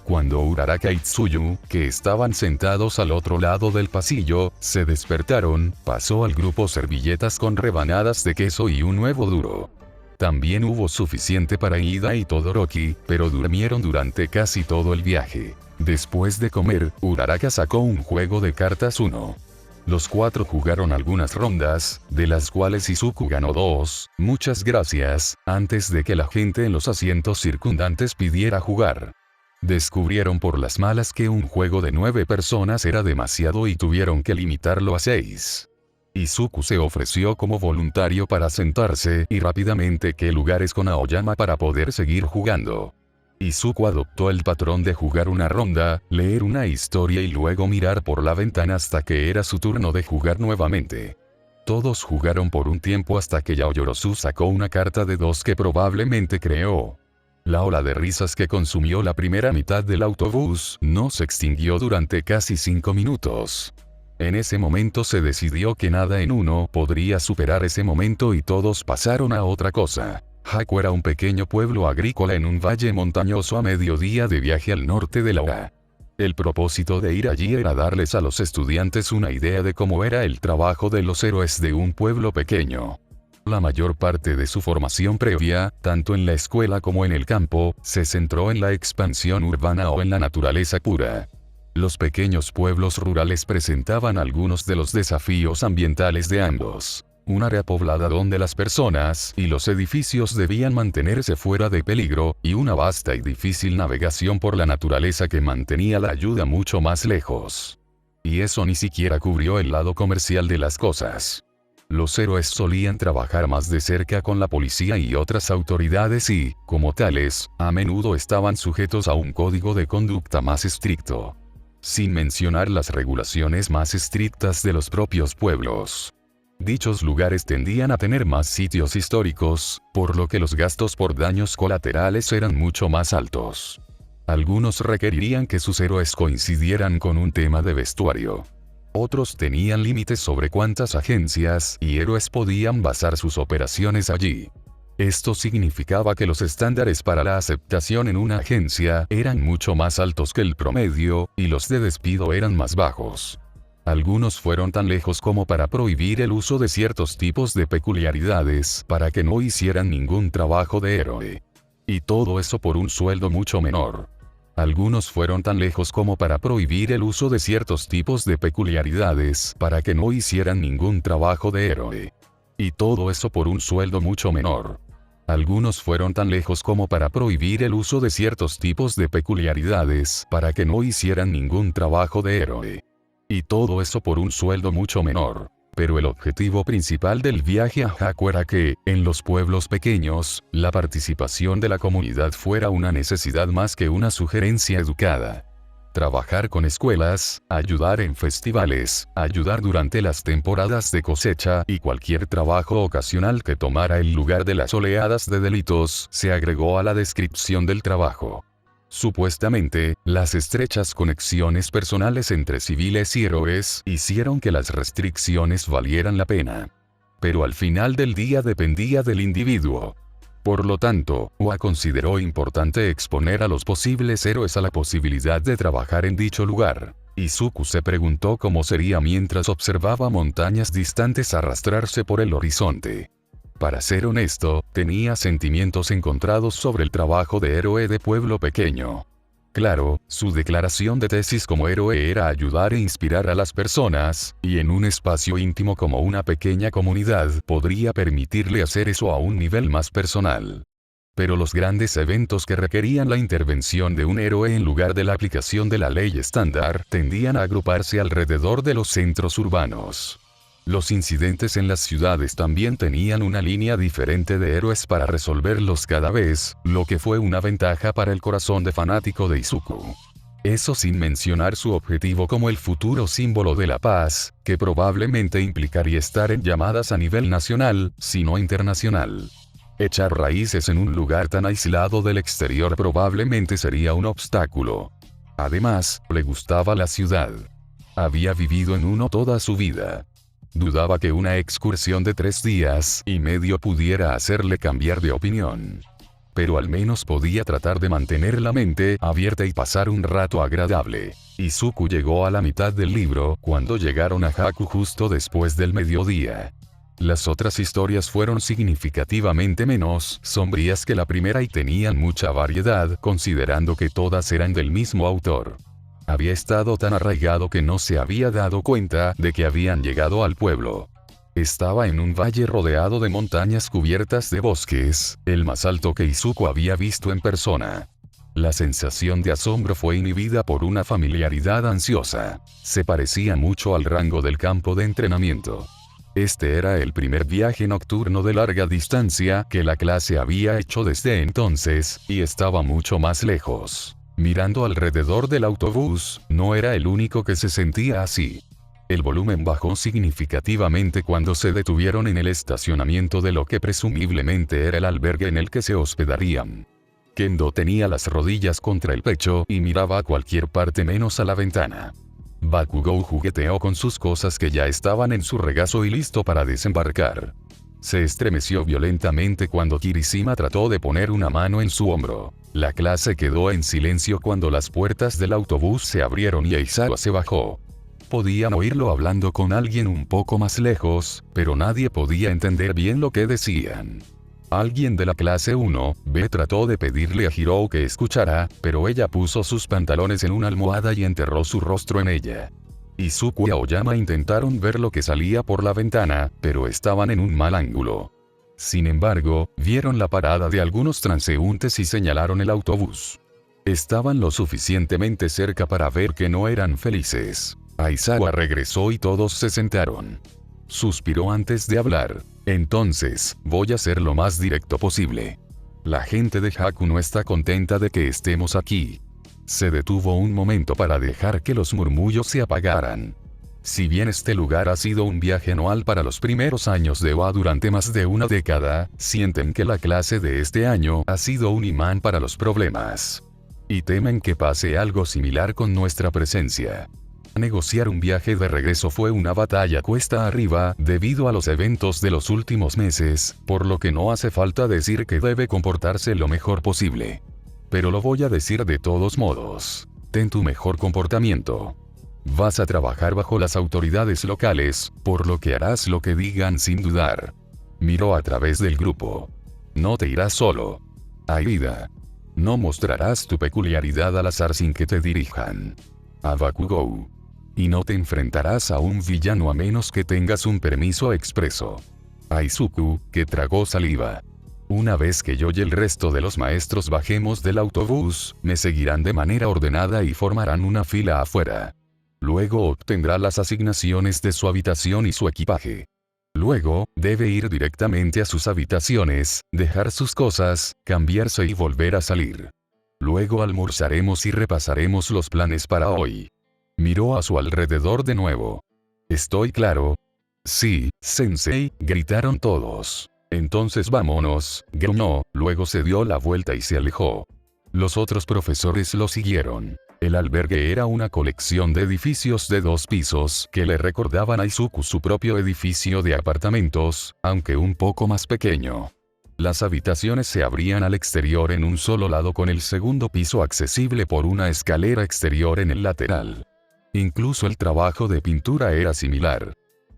Cuando Uraraka y Tsuyu, que estaban sentados al otro lado del pasillo, se despertaron, pasó al grupo servilletas con rebanadas de queso y un huevo duro. También hubo suficiente para Ida y Todoroki, pero durmieron durante casi todo el viaje. Después de comer, Uraraka sacó un juego de cartas 1. Los cuatro jugaron algunas rondas, de las cuales Izuku ganó 2, muchas gracias, antes de que la gente en los asientos circundantes pidiera jugar. Descubrieron por las malas que un juego de 9 personas era demasiado y tuvieron que limitarlo a 6. Izuku se ofreció como voluntario para sentarse y rápidamente que lugares con Aoyama para poder seguir jugando. Izuku adoptó el patrón de jugar una ronda, leer una historia y luego mirar por la ventana hasta que era su turno de jugar nuevamente. Todos jugaron por un tiempo hasta que Yaoyorozu sacó una carta de 2 que probablemente creó. La ola de risas que consumió la primera mitad del autobús no se extinguió durante casi 5 minutos. En ese momento se decidió que nada en uno podría superar ese momento y todos pasaron a otra cosa. Haku era un pequeño pueblo agrícola en un valle montañoso a mediodía de viaje al norte de la OA. El propósito de ir allí era darles a los estudiantes una idea de cómo era el trabajo de los héroes de un pueblo pequeño. La mayor parte de su formación previa, tanto en la escuela como en el campo, se centró en la expansión urbana o en la naturaleza pura. Los pequeños pueblos rurales presentaban algunos de los desafíos ambientales de ambos. Un área poblada donde las personas y los edificios debían mantenerse fuera de peligro, y una vasta y difícil navegación por la naturaleza que mantenía la ayuda mucho más lejos. Y eso ni siquiera cubrió el lado comercial de las cosas. Los héroes solían trabajar más de cerca con la policía y otras autoridades y, como tales, a menudo estaban sujetos a un código de conducta más estricto. Sin mencionar las regulaciones más estrictas de los propios pueblos. Dichos lugares tendían a tener más sitios históricos, por lo que los gastos por daños colaterales eran mucho más altos. Algunos requerirían que sus héroes coincidieran con un tema de vestuario. Otros tenían límites sobre cuántas agencias y héroes podían basar sus operaciones allí. Esto significaba que los estándares para la aceptación en una agencia eran mucho más altos que el promedio, y los de despido eran más bajos. Algunos fueron tan lejos como para prohibir el uso de ciertos tipos de peculiaridades para que no hicieran ningún trabajo de héroe. Y todo eso por un sueldo mucho menor. Algunos fueron tan lejos como para prohibir el uso de ciertos tipos de peculiaridades para que no hicieran ningún trabajo de héroe. Y todo eso por un sueldo mucho menor. Algunos fueron tan lejos como para prohibir el uso de ciertos tipos de peculiaridades para que no hicieran ningún trabajo de héroe. Y todo eso por un sueldo mucho menor. Pero el objetivo principal del viaje a Haku era que, en los pueblos pequeños, la participación de la comunidad fuera una necesidad más que una sugerencia educada. Trabajar con escuelas, ayudar en festivales, ayudar durante las temporadas de cosecha y cualquier trabajo ocasional que tomara el lugar de las oleadas de delitos se agregó a la descripción del trabajo. Supuestamente, las estrechas conexiones personales entre civiles y héroes hicieron que las restricciones valieran la pena. Pero al final del día dependía del individuo. Por lo tanto, OA consideró importante exponer a los posibles héroes a la posibilidad de trabajar en dicho lugar. Izuku se preguntó cómo sería mientras observaba montañas distantes arrastrarse por el horizonte. Para ser honesto, tenía sentimientos encontrados sobre el trabajo de héroe de pueblo pequeño. Claro, su declaración de tesis como héroe era ayudar e inspirar a las personas, y en un espacio íntimo como una pequeña comunidad podría permitirle hacer eso a un nivel más personal. Pero los grandes eventos que requerían la intervención de un héroe en lugar de la aplicación de la ley estándar tendían a agruparse alrededor de los centros urbanos. Los incidentes en las ciudades también tenían una línea diferente de héroes para resolverlos cada vez, lo que fue una ventaja para el corazón de fanático de Izuku. Eso sin mencionar su objetivo como el futuro símbolo de la paz, que probablemente implicaría estar en llamadas a nivel nacional, si no internacional. Echar raíces en un lugar tan aislado del exterior probablemente sería un obstáculo. Además, le gustaba la ciudad. Había vivido en uno toda su vida. Dudaba que una excursión de 3 días y medio pudiera hacerle cambiar de opinión. Pero al menos podía tratar de mantener la mente abierta y pasar un rato agradable. Izuku llegó a la mitad del libro cuando llegaron a Haku justo después del mediodía. Las otras historias fueron significativamente menos sombrías que la primera y tenían mucha variedad considerando que todas eran del mismo autor. Había estado tan arraigado que no se había dado cuenta de que habían llegado al pueblo. Estaba en un valle rodeado de montañas cubiertas de bosques, el más alto que Izuku había visto en persona. La sensación de asombro fue inhibida por una familiaridad ansiosa. Se parecía mucho al rango del campo de entrenamiento. Este era el primer viaje nocturno de larga distancia que la clase había hecho desde entonces, y estaba mucho más lejos. Mirando alrededor del autobús, no era el único que se sentía así. El volumen bajó significativamente cuando se detuvieron en el estacionamiento de lo que presumiblemente era el albergue en el que se hospedarían. Kendo tenía las rodillas contra el pecho y miraba a cualquier parte menos a la ventana. Bakugou jugueteó con sus cosas que ya estaban en su regazo y listo para desembarcar. Se estremeció violentamente cuando Kirishima trató de poner una mano en su hombro. La clase quedó en silencio cuando las puertas del autobús se abrieron y Aizawa se bajó. Podían oírlo hablando con alguien un poco más lejos, pero nadie podía entender bien lo que decían. Alguien de la clase 1B trató de pedirle a Hirou que escuchara, pero ella puso sus pantalones en una almohada y enterró su rostro en ella. Izuku y Aoyama intentaron ver lo que salía por la ventana, pero estaban en un mal ángulo. Sin embargo, vieron la parada de algunos transeúntes y señalaron el autobús. Estaban lo suficientemente cerca para ver que no eran felices. Aizawa regresó y todos se sentaron. Suspiró antes de hablar. Entonces, voy a ser lo más directo posible. La gente de Haku no está contenta de que estemos aquí. Se detuvo un momento para dejar que los murmullos se apagaran. Si bien este lugar ha sido un viaje anual para los primeros años de OA durante más de una década, sienten que la clase de este año ha sido un imán para los problemas. Y temen que pase algo similar con nuestra presencia. Negociar un viaje de regreso fue una batalla cuesta arriba debido a los eventos de los últimos meses, por lo que no hace falta decir que debe comportarse lo mejor posible. Pero lo voy a decir de todos modos. Ten tu mejor comportamiento. Vas a trabajar bajo las autoridades locales, por lo que harás lo que digan sin dudar. Miró a través del grupo. No te irás solo. Aida. No mostrarás tu peculiaridad al azar sin que te dirijan. A Bakugou. Y no te enfrentarás a un villano a menos que tengas un permiso expreso. A Izuku, que tragó saliva. Una vez que yo y el resto de los maestros bajemos del autobús, me seguirán de manera ordenada y formarán una fila afuera. Luego obtendrá las asignaciones de su habitación y su equipaje. Luego, debe ir directamente a sus habitaciones, dejar sus cosas, cambiarse y volver a salir. Luego almorzaremos y repasaremos los planes para hoy. Miró a su alrededor de nuevo. ¿Estoy claro? Sí, sensei, gritaron todos. Entonces vámonos, gruñó, luego se dio la vuelta y se alejó. Los otros profesores lo siguieron. El albergue era una colección de edificios de 2 pisos que le recordaban a Izuku su propio edificio de apartamentos, aunque un poco más pequeño. Las habitaciones se abrían al exterior en un solo lado con el segundo piso accesible por una escalera exterior en el lateral. Incluso el trabajo de pintura era similar.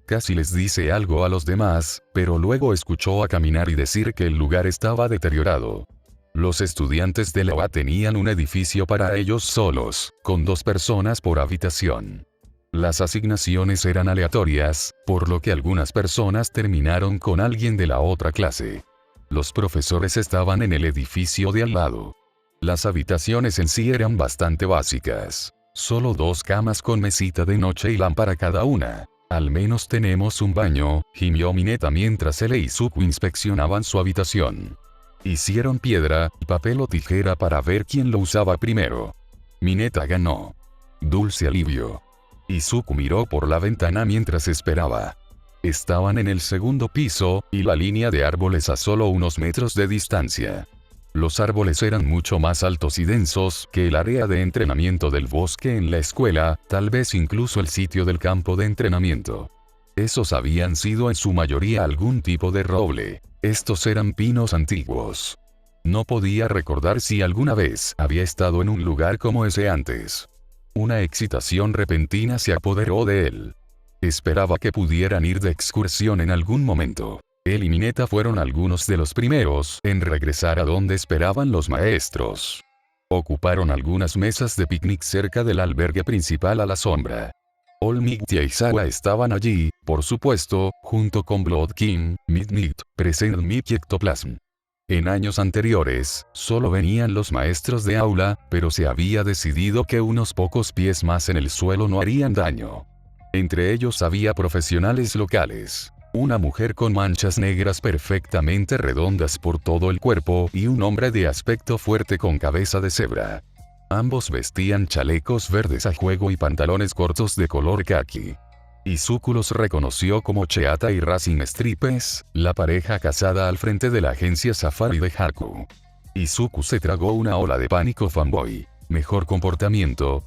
Casi les dice algo a los demás, pero luego escuchó a caminar y decir que el lugar estaba deteriorado. Los estudiantes de la UA tenían un edificio para ellos solos, con 2 personas por habitación. Las asignaciones eran aleatorias, por lo que algunas personas terminaron con alguien de la otra clase. Los profesores estaban en el edificio de al lado. Las habitaciones en sí eran bastante básicas. Solo 2 camas con mesita de noche y lámpara cada una. Al menos tenemos un baño, gimió Mineta mientras él e Izuku inspeccionaban su habitación. Hicieron piedra, papel o tijera para ver quién lo usaba primero. Mineta ganó. Dulce alivio. Izuku miró por la ventana mientras esperaba. Estaban en el segundo piso, y la línea de árboles a solo unos metros de distancia. Los árboles eran mucho más altos y densos que el área de entrenamiento del bosque en la escuela, tal vez incluso el sitio del campo de entrenamiento. Esos habían sido en su mayoría algún tipo de roble. Estos eran pinos antiguos. No podía recordar si alguna vez había estado en un lugar como ese antes. Una excitación repentina se apoderó de él. Esperaba que pudieran ir de excursión en algún momento. Él y Mineta fueron algunos de los primeros en regresar a donde esperaban los maestros. Ocuparon algunas mesas de picnic cerca del albergue principal a la sombra. Olmigt y Aizawa estaban allí, por supuesto, junto con Blood King, Midnight, Present Mickey Ectoplasm. En años anteriores, solo venían los maestros de aula, pero se había decidido que unos pocos pies más en el suelo no harían daño. Entre ellos había profesionales locales. Una mujer con manchas negras perfectamente redondas por todo el cuerpo y un hombre de aspecto fuerte con cabeza de cebra. Ambos vestían chalecos verdes a juego y pantalones cortos de color caqui. Izuku los reconoció como Cheata y Racing Stripes, la pareja casada al frente de la agencia Safari de Haku. Izuku se tragó una ola de pánico fanboy. Mejor comportamiento,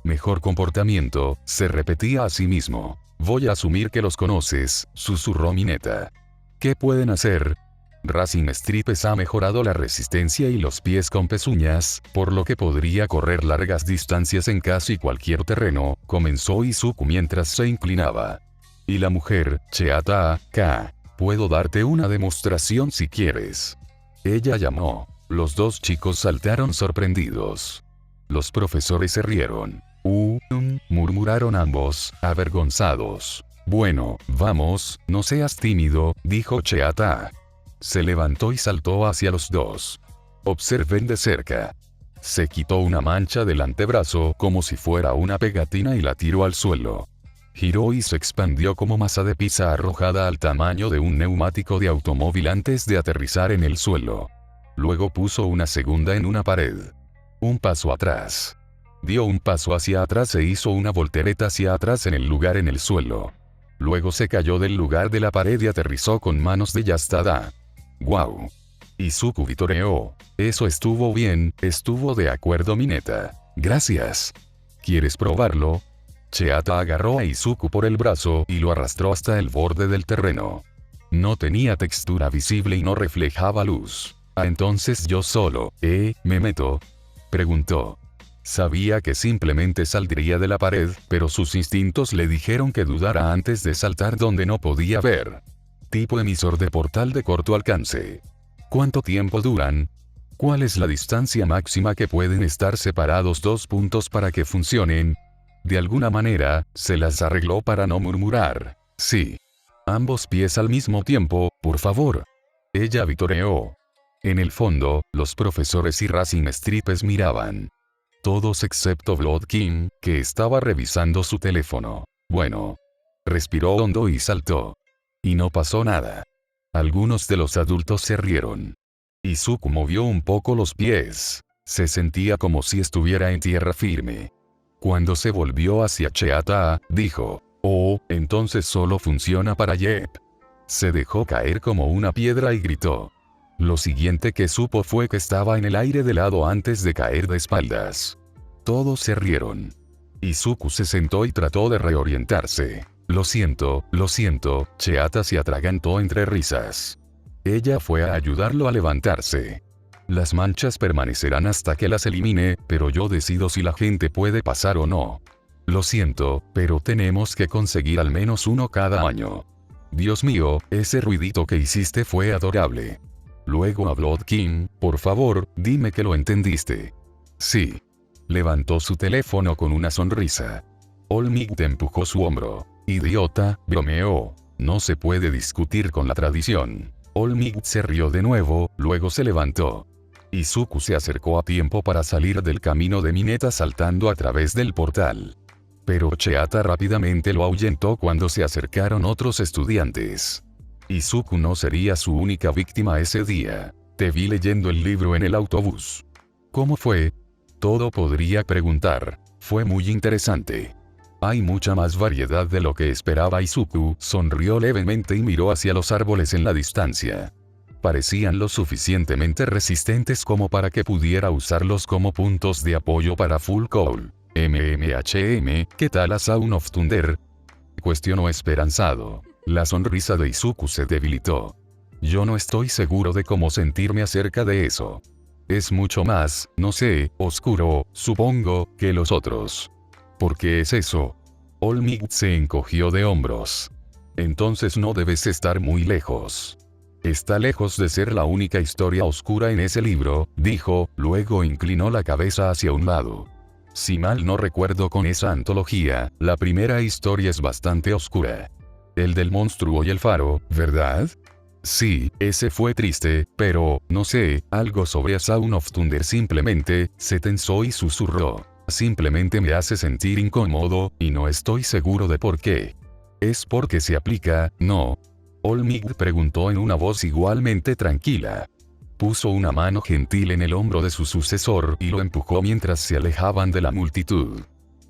se repetía a sí mismo. Voy a asumir que los conoces, susurró Mineta. ¿Qué pueden hacer? Racing Stripes ha mejorado la resistencia y los pies con pezuñas, por lo que podría correr largas distancias en casi cualquier terreno, comenzó Izuku mientras se inclinaba. Y la mujer, Cheata, puedo darte una demostración si quieres. Ella llamó. Los dos chicos saltaron sorprendidos. Los profesores se rieron. Murmuraron ambos, avergonzados. Bueno, vamos, no seas tímido, dijo Cheata. Se levantó y saltó hacia los dos. Observen de cerca. Se quitó una mancha del antebrazo como si fuera una pegatina y la tiró al suelo. Giró y se expandió como masa de pizza arrojada al tamaño de un neumático de automóvil antes de aterrizar en el suelo. Luego puso una segunda en una pared. Un paso atrás. Dio un paso hacia atrás e hizo una voltereta hacia atrás en el lugar en el suelo. Luego se cayó del lugar de la pared y aterrizó con manos de Yastada. ¡Guau! Izuku vitoreó. Eso estuvo bien, estuvo de acuerdo Mineta. Gracias. ¿Quieres probarlo? Cheata agarró a Izuku por el brazo y lo arrastró hasta el borde del terreno. No tenía textura visible y no reflejaba luz. Entonces yo solo, ¿me meto? Preguntó. Sabía que simplemente saldría de la pared, pero sus instintos le dijeron que dudara antes de saltar donde no podía ver. Tipo emisor de portal de corto alcance. ¿Cuánto tiempo duran? ¿Cuál es la distancia máxima que pueden estar separados dos puntos para que funcionen? De alguna manera, se las arregló para no murmurar. Sí. Ambos pies al mismo tiempo, por favor. Ella vitoreó. En el fondo, los profesores y Racing Stripes miraban. Todos excepto Blood King, que estaba revisando su teléfono. Bueno. Respiró hondo y saltó. Y no pasó nada. Algunos de los adultos se rieron. Izuku movió un poco los pies. Se sentía como si estuviera en tierra firme. Cuando se volvió hacia Cheata, dijo, «Oh, entonces solo funciona para Jep». Se dejó caer como una piedra y gritó. Lo siguiente que supo fue que estaba en el aire de lado antes de caer de espaldas. Todos se rieron. Izuku se sentó y trató de reorientarse. Lo siento, Cheata se atragantó entre risas. Ella fue a ayudarlo a levantarse. Las manchas permanecerán hasta que las elimine, pero yo decido si la gente puede pasar o no. Lo siento, pero tenemos que conseguir al menos uno cada año. Dios mío, ese ruidito que hiciste fue adorable. Luego a Blood King, por favor, dime que lo entendiste. Sí. Levantó su teléfono con una sonrisa. Olmig empujó su hombro. Idiota, bromeó. No se puede discutir con la tradición. Olmig se rió de nuevo, luego se levantó. Izuku se acercó a tiempo para salir del camino de Mineta saltando a través del portal. Pero Cheata rápidamente lo ahuyentó cuando se acercaron otros estudiantes. Izuku no sería su única víctima ese día. Te vi leyendo el libro en el autobús. ¿Cómo fue? Todo podría preguntar. Fue muy interesante. Hay mucha más variedad de lo que esperaba. Izuku sonrió levemente y miró hacia los árboles en la distancia. Parecían lo suficientemente resistentes como para que pudiera usarlos como puntos de apoyo para Full Cowl. ¿Qué tal a Sound of Thunder? Cuestionó esperanzado. La sonrisa de Izuku se debilitó. Yo no estoy seguro de cómo sentirme acerca de eso. Es mucho más, no sé, oscuro, supongo, que los otros. ¿Por qué es eso? Olmig se encogió de hombros. Entonces no debes estar muy lejos. Está lejos de ser la única historia oscura en ese libro, dijo, luego inclinó la cabeza hacia un lado. Si mal no recuerdo con esa antología, la primera historia es bastante oscura. El del monstruo y el faro, ¿verdad? Sí, ese fue triste, pero, no sé, algo sobre A Sound of Thunder simplemente, se tensó y susurró. Simplemente me hace sentir incómodo, y no estoy seguro de por qué. ¿Es porque se aplica, no? Olmig preguntó en una voz igualmente tranquila. Puso una mano gentil en el hombro de su sucesor y lo empujó mientras se alejaban de la multitud.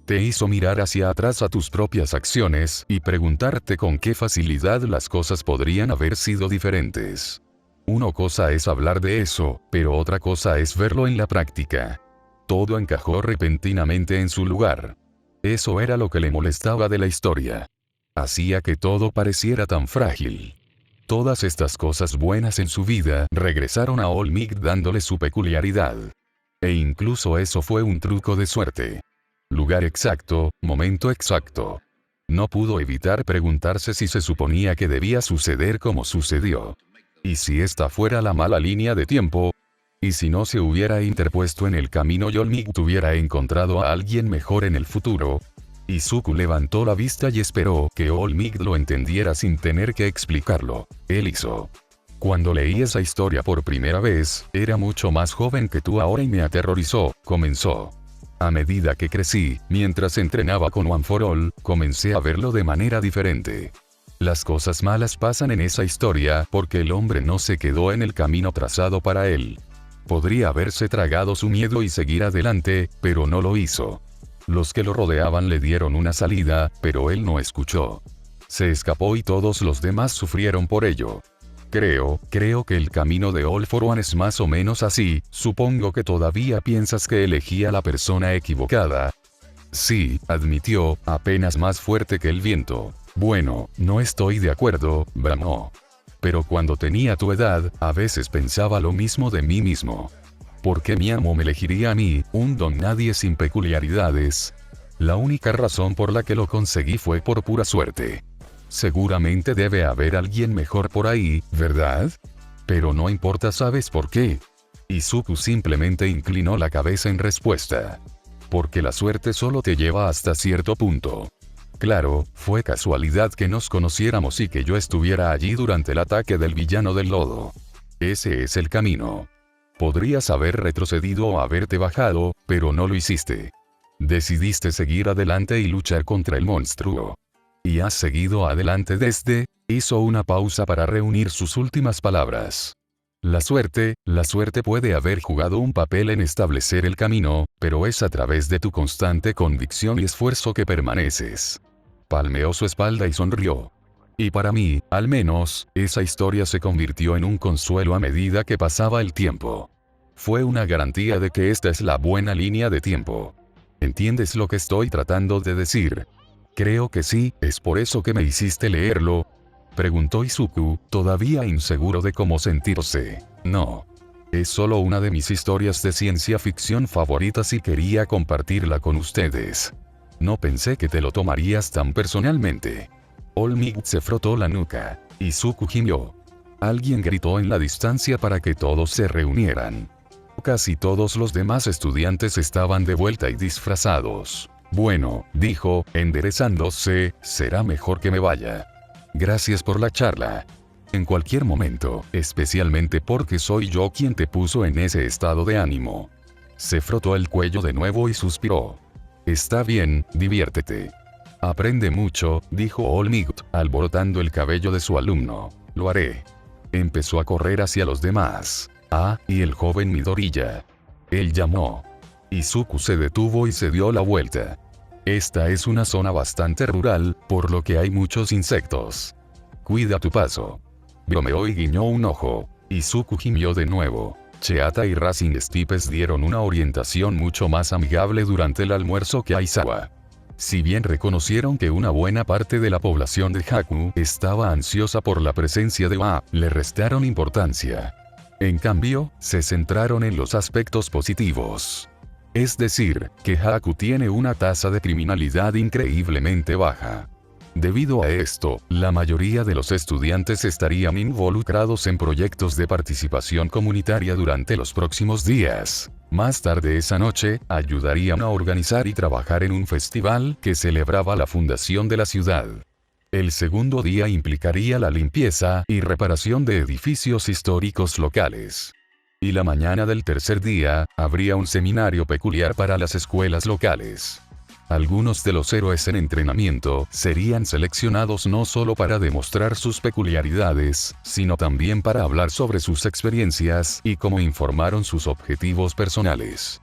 Te hizo mirar hacia atrás a tus propias acciones y preguntarte con qué facilidad las cosas podrían haber sido diferentes. Una cosa es hablar de eso, pero otra cosa es verlo en la práctica. Todo encajó repentinamente en su lugar. Eso era lo que le molestaba de la historia. Hacía que todo pareciera tan frágil. Todas estas cosas buenas en su vida regresaron a Olmec dándole su peculiaridad. E incluso eso fue un truco de suerte. Lugar exacto, momento exacto. No pudo evitar preguntarse si se suponía que debía suceder como sucedió. ¿Y si esta fuera la mala línea de tiempo? ¿Y si no se hubiera interpuesto en el camino y Olmec hubiera encontrado a alguien mejor en el futuro? Izuku levantó la vista y esperó que Olmec lo entendiera sin tener que explicarlo. Él hizo. Cuando leí esa historia por primera vez, era mucho más joven que tú ahora y me aterrorizó, comenzó. A medida que crecí, mientras entrenaba con One for All, comencé a verlo de manera diferente. Las cosas malas pasan en esa historia porque el hombre no se quedó en el camino trazado para él. Podría haberse tragado su miedo y seguir adelante, pero no lo hizo. Los que lo rodeaban le dieron una salida, pero él no escuchó. Se escapó y todos los demás sufrieron por ello. Creo que el camino de All for One es más o menos así. Supongo que todavía piensas que elegí a la persona equivocada. Sí, admitió, apenas más fuerte que el viento. Bueno, no estoy de acuerdo, bramó. Pero cuando tenía tu edad, a veces pensaba lo mismo de mí mismo. ¿Por qué mi amo me elegiría a mí, un don nadie sin peculiaridades? La única razón por la que lo conseguí fue por pura suerte. Seguramente debe haber alguien mejor por ahí, ¿verdad? Pero no importa, ¿sabes por qué? Izuku simplemente inclinó la cabeza en respuesta. Porque la suerte solo te lleva hasta cierto punto. Claro, fue casualidad que nos conociéramos y que yo estuviera allí durante el ataque del villano del lodo. Ese es el camino. Podrías haber retrocedido o haberte bajado, pero no lo hiciste. Decidiste seguir adelante y luchar contra el monstruo. ¿Y has seguido adelante desde? Hizo una pausa para reunir sus últimas palabras. La suerte puede haber jugado un papel en establecer el camino, pero es a través de tu constante convicción y esfuerzo que permaneces. Palmeó su espalda y sonrió. Y para mí, al menos, esa historia se convirtió en un consuelo a medida que pasaba el tiempo. Fue una garantía de que esta es la buena línea de tiempo. ¿Entiendes lo que estoy tratando de decir? Creo que sí, ¿es por eso que me hiciste leerlo? Preguntó Izuku, todavía inseguro de cómo sentirse. No. Es solo una de mis historias de ciencia ficción favoritas y quería compartirla con ustedes. No pensé que te lo tomarías tan personalmente. Olmec se frotó la nuca. Izuku gimió. Alguien gritó en la distancia para que todos se reunieran. Casi todos los demás estudiantes estaban de vuelta y disfrazados. Bueno, dijo, enderezándose, será mejor que me vaya. Gracias por la charla. En cualquier momento, especialmente porque soy yo quien te puso en ese estado de ánimo. Se frotó el cuello de nuevo y suspiró. Está bien, diviértete. Aprende mucho, dijo Olmec, alborotando el cabello de su alumno. Lo haré. Empezó a correr hacia los demás. Ah, y el joven Midoriya. Él llamó. Izuku se detuvo y se dio la vuelta. Esta es una zona bastante rural, por lo que hay muchos insectos. Cuida tu paso. Bromeó y guiñó un ojo. Izuku gimió de nuevo. Cheata y Racing Stipes dieron una orientación mucho más amigable durante el almuerzo que Aizawa. Si bien reconocieron que una buena parte de la población de Haku estaba ansiosa por la presencia de Wa, le restaron importancia. En cambio, se centraron en los aspectos positivos. Es decir, que Haku tiene una tasa de criminalidad increíblemente baja. Debido a esto, la mayoría de los estudiantes estarían involucrados en proyectos de participación comunitaria durante los próximos días. Más tarde esa noche, ayudarían a organizar y trabajar en un festival que celebraba la fundación de la ciudad. El segundo día implicaría la limpieza y reparación de edificios históricos locales. Y la mañana del tercer día, habría un seminario peculiar para las escuelas locales. Algunos de los héroes en entrenamiento serían seleccionados no solo para demostrar sus peculiaridades, sino también para hablar sobre sus experiencias y cómo informaron sus objetivos personales.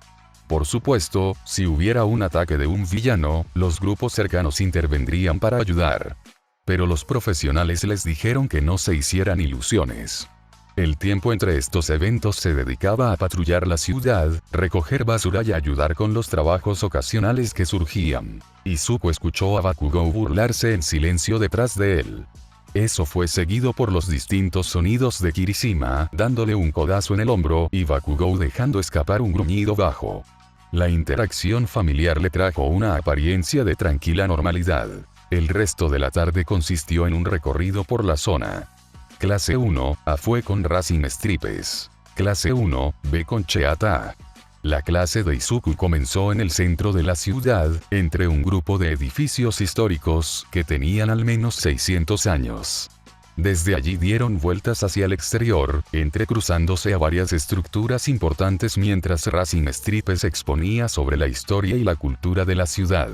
Por supuesto, si hubiera un ataque de un villano, los grupos cercanos intervendrían para ayudar. Pero los profesionales les dijeron que no se hicieran ilusiones. El tiempo entre estos eventos se dedicaba a patrullar la ciudad, recoger basura y ayudar con los trabajos ocasionales que surgían. Izuku escuchó a Bakugou burlarse en silencio detrás de él. Eso fue seguido por los distintos sonidos de Kirishima dándole un codazo en el hombro y Bakugou dejando escapar un gruñido bajo. La interacción familiar le trajo una apariencia de tranquila normalidad. El resto de la tarde consistió en un recorrido por la zona. Clase 1, A fue con Racing Stripes. Clase 1, B con Cheata. La clase de Izuku comenzó en el centro de la ciudad, entre un grupo de edificios históricos que tenían al menos 600 años. Desde allí dieron vueltas hacia el exterior, entrecruzándose a varias estructuras importantes mientras Racing Stripes exponía sobre la historia y la cultura de la ciudad.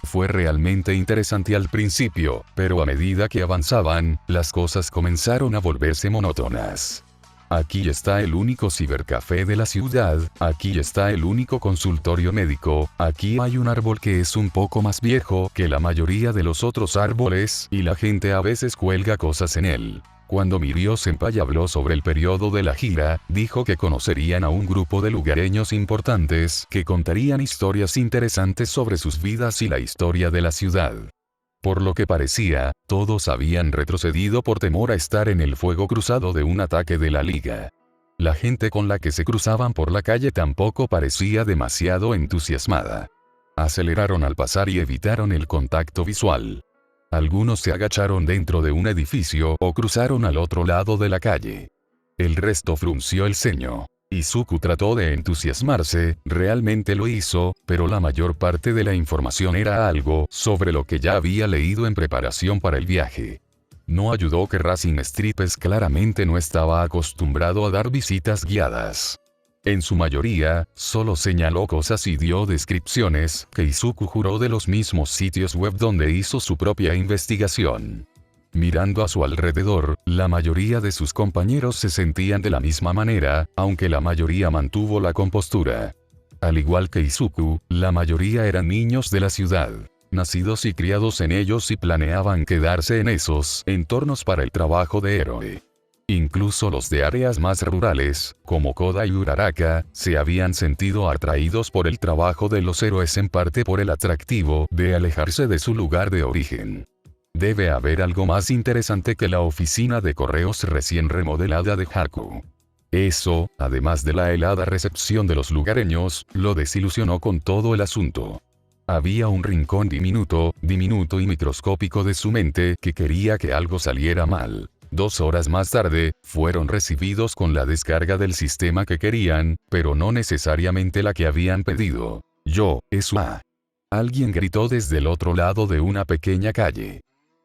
Fue realmente interesante al principio, pero a medida que avanzaban, las cosas comenzaron a volverse monótonas. Aquí está el único cibercafé de la ciudad, aquí está el único consultorio médico, aquí hay un árbol que es un poco más viejo que la mayoría de los otros árboles, y la gente a veces cuelga cosas en él. Cuando Mirio-senpai habló sobre el periodo de la gira, dijo que conocerían a un grupo de lugareños importantes que contarían historias interesantes sobre sus vidas y la historia de la ciudad. Por lo que parecía, todos habían retrocedido por temor a estar en el fuego cruzado de un ataque de la Liga. La gente con la que se cruzaban por la calle tampoco parecía demasiado entusiasmada. Aceleraron al pasar y evitaron el contacto visual. Algunos se agacharon dentro de un edificio o cruzaron al otro lado de la calle. El resto frunció el ceño. Izuku trató de entusiasmarse, realmente lo hizo, pero la mayor parte de la información era algo sobre lo que ya había leído en preparación para el viaje. No ayudó que Racing Stripes claramente no estaba acostumbrado a dar visitas guiadas. En su mayoría, solo señaló cosas y dio descripciones que Izuku juró de los mismos sitios web donde hizo su propia investigación. Mirando a su alrededor, la mayoría de sus compañeros se sentían de la misma manera, aunque la mayoría mantuvo la compostura. Al igual que Izuku, la mayoría eran niños de la ciudad, nacidos y criados en ellos y planeaban quedarse en esos entornos para el trabajo de héroe. Incluso los de áreas más rurales, como Koda y Uraraka, se habían sentido atraídos por el trabajo de los héroes en parte por el atractivo de alejarse de su lugar de origen. Debe haber algo más interesante que la oficina de correos recién remodelada de Haku. Eso, además de la helada recepción de los lugareños, lo desilusionó con todo el asunto. Había un rincón diminuto y microscópico de su mente que quería que algo saliera mal. 2 horas más tarde, fueron recibidos con la descarga del sistema que querían, pero no necesariamente la que habían pedido. Alguien gritó desde el otro lado de una pequeña calle.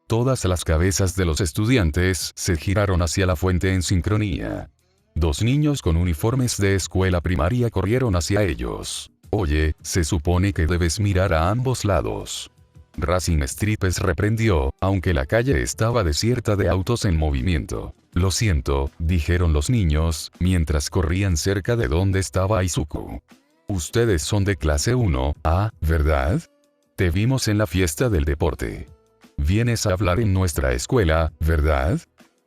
Todas las cabezas de los estudiantes se giraron hacia la fuente en sincronía. 2 niños con uniformes de escuela primaria corrieron hacia ellos. Oye, se supone que debes mirar a ambos lados. Racing Stripes reprendió, aunque la calle estaba desierta de autos en movimiento. Lo siento, dijeron los niños, mientras corrían cerca de donde estaba Izuku. Ustedes son de clase 1A, ¿verdad? Te vimos en la fiesta del deporte. Vienes a hablar en nuestra escuela, ¿verdad?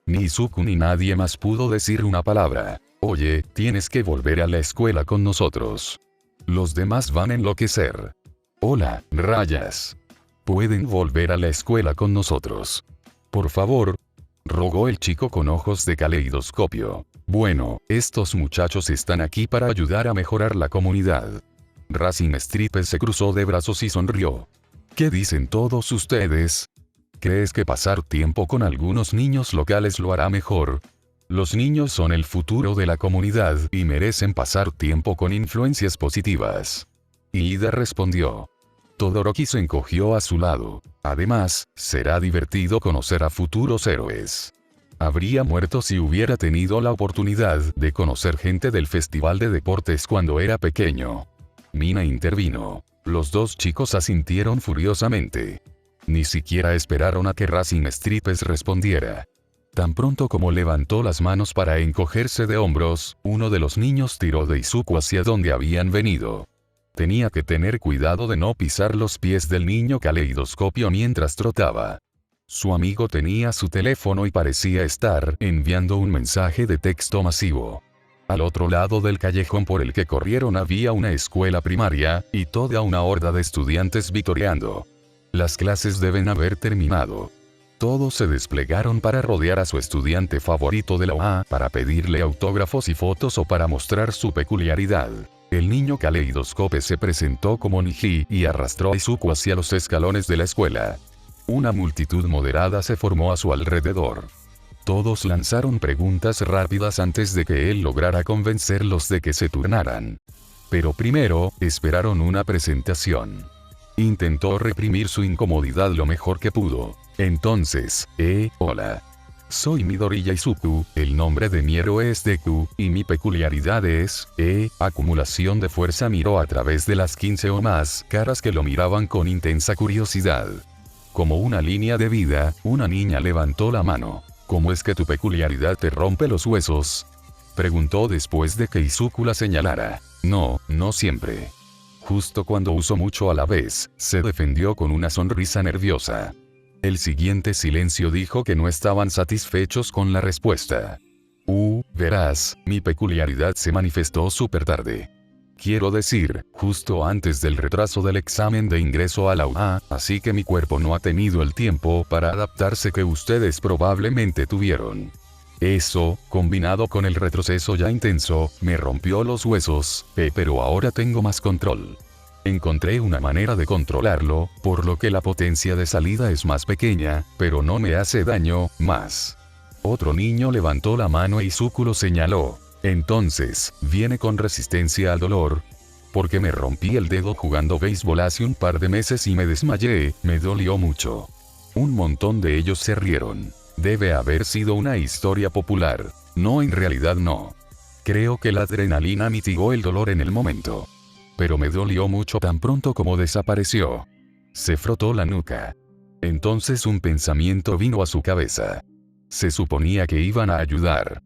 Ni Izuku ni nadie más pudo decir una palabra. Oye, tienes que volver a la escuela con nosotros. Los demás van a enloquecer. Hola, rayas. Pueden volver a la escuela con nosotros. Por favor, rogó el chico con ojos de caleidoscopio. Bueno, estos muchachos están aquí para ayudar a mejorar la comunidad. Racing Stripes se cruzó de brazos y sonrió. ¿Qué dicen todos ustedes? ¿Crees que pasar tiempo con algunos niños locales lo hará mejor? Los niños son el futuro de la comunidad y merecen pasar tiempo con influencias positivas. Ida respondió. Todoroki se encogió a su lado. Además, será divertido conocer a futuros héroes. Habría muerto si hubiera tenido la oportunidad de conocer gente del festival de deportes cuando era pequeño. Mina intervino. Los 2 chicos asintieron furiosamente. Ni siquiera esperaron a que Racing Stripes respondiera. Tan pronto como levantó las manos para encogerse de hombros, uno de los niños tiró de Izuku hacia donde habían venido. Tenía que tener cuidado de no pisar los pies del niño caleidoscopio mientras trotaba. Su amigo tenía su teléfono y parecía estar enviando un mensaje de texto masivo. Al otro lado del callejón por el que corrieron había una escuela primaria, y toda una horda de estudiantes vitoreando. Las clases deben haber terminado. Todos se desplegaron para rodear a su estudiante favorito de la UA, para pedirle autógrafos y fotos o para mostrar su peculiaridad. El niño Caleidoscope se presentó como Niji y arrastró a Izuku hacia los escalones de la escuela. Una multitud moderada se formó a su alrededor. Todos lanzaron preguntas rápidas antes de que él lograra convencerlos de que se turnaran. Pero primero, esperaron una presentación. Intentó reprimir su incomodidad lo mejor que pudo. Entonces, hola. Soy Midoriya Izuku, el nombre de mi héroe es Deku, y mi peculiaridad es, acumulación de fuerza. Miró a través de las 15 o más caras que lo miraban con intensa curiosidad. Como una línea de vida, una niña levantó la mano. ¿Cómo es que tu peculiaridad te rompe los huesos? Preguntó después de que Izuku la señalara. No, no siempre. Justo cuando uso mucho a la vez, se defendió con una sonrisa nerviosa. El siguiente silencio dijo que no estaban satisfechos con la respuesta. Verás, mi peculiaridad se manifestó súper tarde. Quiero decir, justo antes del retraso del examen de ingreso a la UA, así que mi cuerpo no ha tenido el tiempo para adaptarse que ustedes probablemente tuvieron. Eso, combinado con el retroceso ya intenso, me rompió los huesos, pero ahora tengo más control. Encontré una manera de controlarlo, por lo que la potencia de salida es más pequeña, pero no me hace daño, más. Otro niño levantó la mano y Izuku lo señaló. Entonces, ¿viene con resistencia al dolor? Porque me rompí el dedo jugando béisbol hace un par de meses y me desmayé, me dolió mucho. Un montón de ellos se rieron. Debe haber sido una historia popular. No, en realidad no. Creo que la adrenalina mitigó el dolor en el momento. Pero me dolió mucho tan pronto como desapareció. Se frotó la nuca. Entonces un pensamiento vino a su cabeza. Se suponía que iban a ayudar.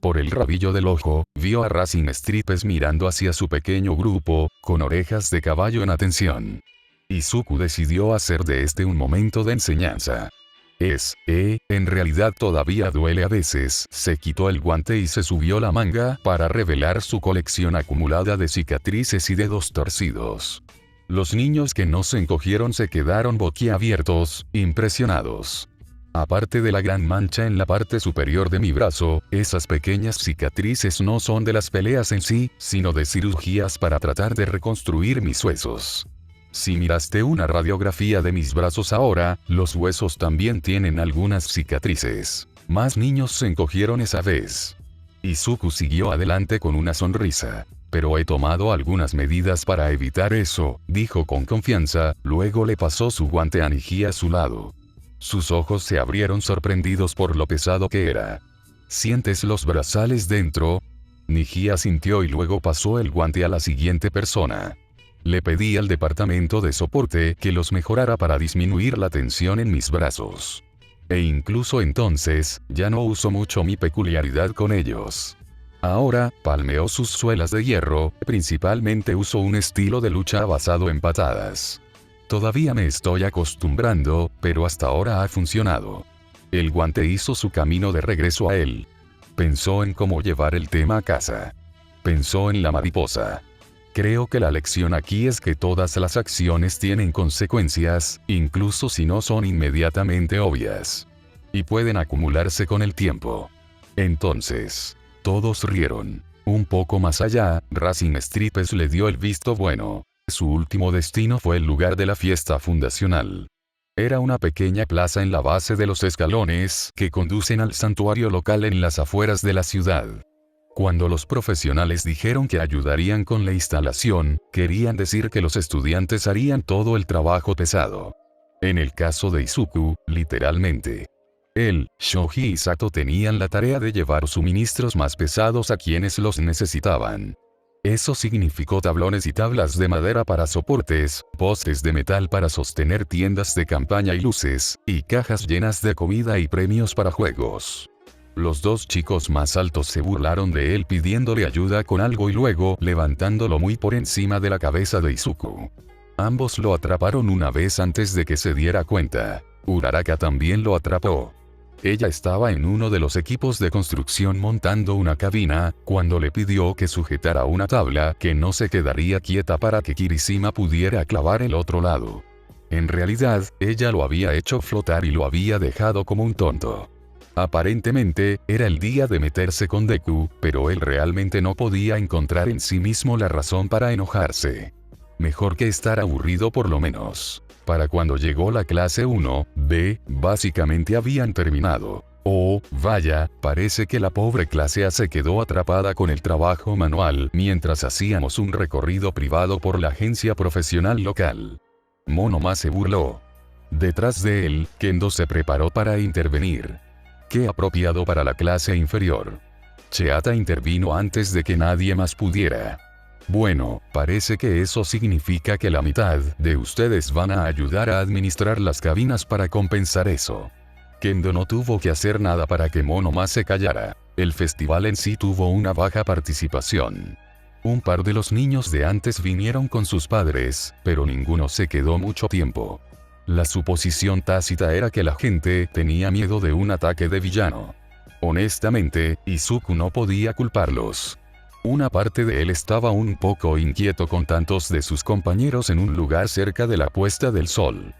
Por el rabillo del ojo, vio a Racing Stripes mirando hacia su pequeño grupo, con orejas de caballo en atención. Izuku decidió hacer de este un momento de enseñanza. En realidad todavía duele a veces. Se quitó el guante y se subió la manga para revelar su colección acumulada de cicatrices y dedos torcidos. Los niños que no se encogieron se quedaron boquiabiertos, impresionados. Aparte de la gran mancha en la parte superior de mi brazo, esas pequeñas cicatrices no son de las peleas en sí, sino de cirugías para tratar de reconstruir mis huesos. Si miraste una radiografía de mis brazos ahora, los huesos también tienen algunas cicatrices. Más niños se encogieron esa vez. Izuku siguió adelante con una sonrisa. Pero he tomado algunas medidas para evitar eso, dijo con confianza, luego le pasó su guante a Niji a su lado. Sus ojos se abrieron sorprendidos por lo pesado que era. ¿Sientes los brazales dentro? Niji asintió y luego pasó el guante a la siguiente persona. Le pedí al departamento de soporte que los mejorara para disminuir la tensión en mis brazos. E incluso entonces, ya no uso mucho mi peculiaridad con ellos. Ahora, palmeó sus suelas de hierro, principalmente uso un estilo de lucha basado en patadas. Todavía me estoy acostumbrando, pero hasta ahora ha funcionado. El guante hizo su camino de regreso a él. Pensó en cómo llevar el tema a casa. Pensó en la mariposa. Creo que la lección aquí es que todas las acciones tienen consecuencias, incluso si no son inmediatamente obvias. Y pueden acumularse con el tiempo. Entonces, todos rieron. Un poco más allá, Racing Stripes le dio el visto bueno. Su último destino fue el lugar de la fiesta fundacional. Era una pequeña plaza en la base de los escalones que conducen al santuario local en las afueras de la ciudad. Cuando los profesionales dijeron que ayudarían con la instalación, querían decir que los estudiantes harían todo el trabajo pesado. En el caso de Izuku, literalmente. Él, Shoji y Sato tenían la tarea de llevar suministros más pesados a quienes los necesitaban. Eso significó tablones y tablas de madera para soportes, postes de metal para sostener tiendas de campaña y luces, y cajas llenas de comida y premios para juegos. Los dos chicos más altos se burlaron de él pidiéndole ayuda con algo y luego levantándolo muy por encima de la cabeza de Izuku. Ambos lo atraparon una vez antes de que se diera cuenta. Uraraka también lo atrapó. Ella estaba en uno de los equipos de construcción montando una cabina, cuando le pidió que sujetara una tabla que no se quedaría quieta para que Kirishima pudiera clavar el otro lado. En realidad, ella lo había hecho flotar y lo había dejado como un tonto. Aparentemente, era el día de meterse con Deku, pero él realmente no podía encontrar en sí mismo la razón para enojarse. Mejor que estar aburrido por lo menos. Para cuando llegó la clase 1B, básicamente habían terminado. Oh, vaya, parece que la pobre clase A se quedó atrapada con el trabajo manual mientras hacíamos un recorrido privado por la agencia profesional local. Monoma se burló. Detrás de él, Kendo se preparó para intervenir. Qué apropiado para la clase inferior. Cheata intervino antes de que nadie más pudiera. Bueno, parece que eso significa que la mitad de ustedes van a ayudar a administrar las cabinas para compensar eso. Kendo no tuvo que hacer nada para que Monoma se callara. El festival en sí tuvo una baja participación. Un par de los niños de antes vinieron con sus padres, pero ninguno se quedó mucho tiempo. La suposición tácita era que la gente tenía miedo de un ataque de villano. Honestamente, Izuku no podía culparlos. Una parte de él estaba un poco inquieto con tantos de sus compañeros en un lugar cerca de la puesta del sol.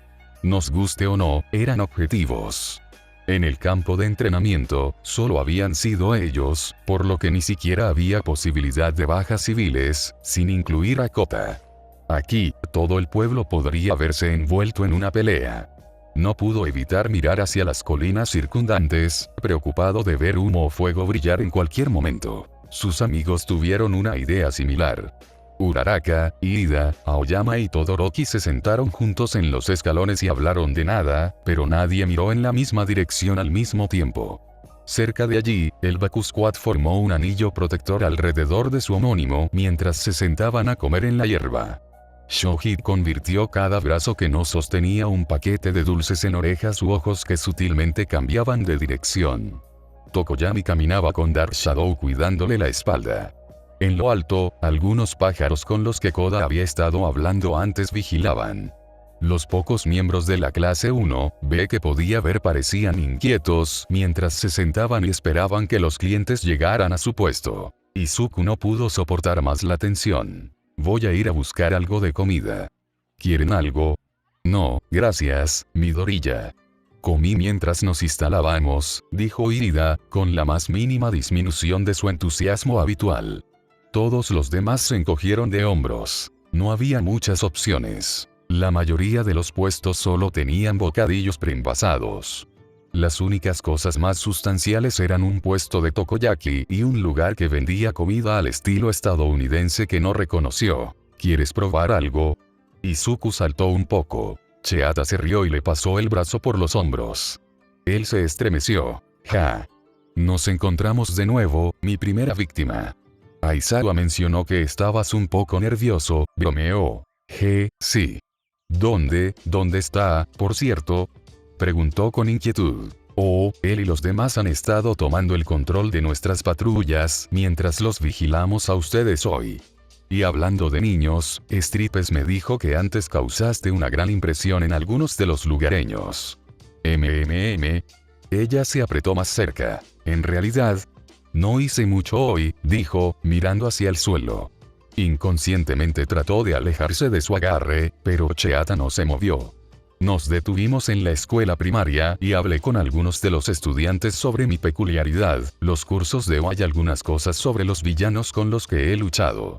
Nos guste o no, eran objetivos. En el campo de entrenamiento, solo habían sido ellos, por lo que ni siquiera había posibilidad de bajas civiles, sin incluir a Kota. Aquí, todo el pueblo podría verse envuelto en una pelea. No pudo evitar mirar hacia las colinas circundantes, preocupado de ver humo o fuego brillar en cualquier momento. Sus amigos tuvieron una idea similar. Uraraka, Ida, Aoyama y Todoroki se sentaron juntos en los escalones y hablaron de nada, pero nadie miró en la misma dirección al mismo tiempo. Cerca de allí, el Baku Squad formó un anillo protector alrededor de su homónimo mientras se sentaban a comer en la hierba. Shohid convirtió cada brazo que no sostenía un paquete de dulces en orejas u ojos que sutilmente cambiaban de dirección. Tokoyami caminaba con Dark Shadow cuidándole la espalda. En lo alto, algunos pájaros con los que Koda había estado hablando antes vigilaban. Los pocos miembros de la clase 1B que podía ver parecían inquietos mientras se sentaban y esperaban que los clientes llegaran a su puesto. Izuku no pudo soportar más la tensión. Voy a ir a buscar algo de comida. ¿Quieren algo? No, gracias, Midoriya. Comí mientras nos instalábamos, dijo Irida, con la más mínima disminución de su entusiasmo habitual. Todos los demás se encogieron de hombros. No había muchas opciones. La mayoría de los puestos solo tenían bocadillos preenvasados. Las únicas cosas más sustanciales eran un puesto de takoyaki y un lugar que vendía comida al estilo estadounidense que no reconoció. ¿Quieres probar algo? Izuku saltó un poco. Cheata se rió y le pasó el brazo por los hombros. Él se estremeció. Ja. Nos encontramos de nuevo, mi primera víctima. Aizawa mencionó que estabas un poco nervioso, bromeó. Sí. ¿Dónde está, por cierto? Preguntó con inquietud. Oh, él y los demás han estado tomando el control de nuestras patrullas mientras los vigilamos a ustedes hoy. Y hablando de niños, Stripes me dijo que antes causaste una gran impresión en algunos de los lugareños. Ella se apretó más cerca. En realidad, no hice mucho hoy, dijo, mirando hacia el suelo. Inconscientemente trató de alejarse de su agarre, pero Cheata no se movió. Nos detuvimos en la escuela primaria y hablé con algunos de los estudiantes sobre mi peculiaridad, los cursos de hoy y algunas cosas sobre los villanos con los que he luchado.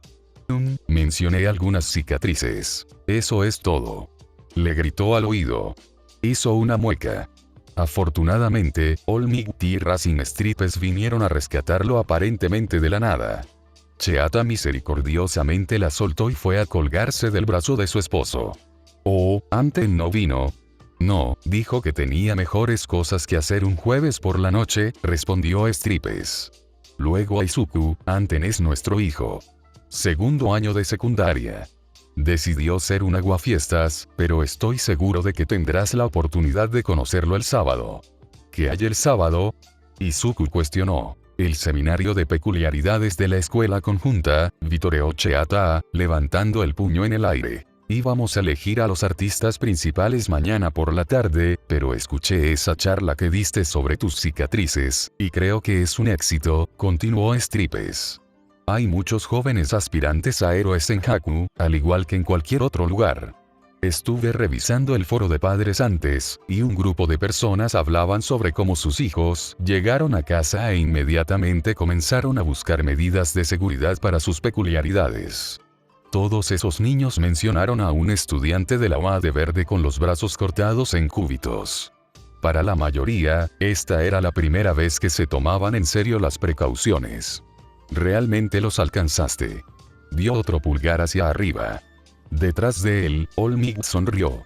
Mencioné algunas cicatrices. Eso es todo. Le gritó al oído. Hizo una mueca. Afortunadamente, Olmig y Racing Stripes vinieron a rescatarlo aparentemente de la nada. Cheata misericordiosamente la soltó y fue a colgarse del brazo de su esposo. Oh, Anten no vino. No, dijo que tenía mejores cosas que hacer un jueves por la noche, respondió Stripes. Luego Izuku, Anten es nuestro hijo. Segundo año de secundaria. Decidió ser un aguafiestas, pero estoy seguro de que tendrás la oportunidad de conocerlo el sábado. ¿Qué hay el sábado? Izuku cuestionó. El seminario de peculiaridades de la escuela conjunta, vitoreó Cheata, levantando el puño en el aire. Íbamos a elegir a los artistas principales mañana por la tarde, pero escuché esa charla que diste sobre tus cicatrices, y creo que es un éxito, continuó Stripes. Hay muchos jóvenes aspirantes a héroes en Haku, al igual que en cualquier otro lugar. Estuve revisando el foro de padres antes, y un grupo de personas hablaban sobre cómo sus hijos llegaron a casa e inmediatamente comenzaron a buscar medidas de seguridad para sus peculiaridades. Todos esos niños mencionaron a un estudiante de la UA de verde con los brazos cortados en cúbitos. Para la mayoría, esta era la primera vez que se tomaban en serio las precauciones. Realmente los alcanzaste. Dio otro pulgar hacia arriba. Detrás de él, Olmig sonrió.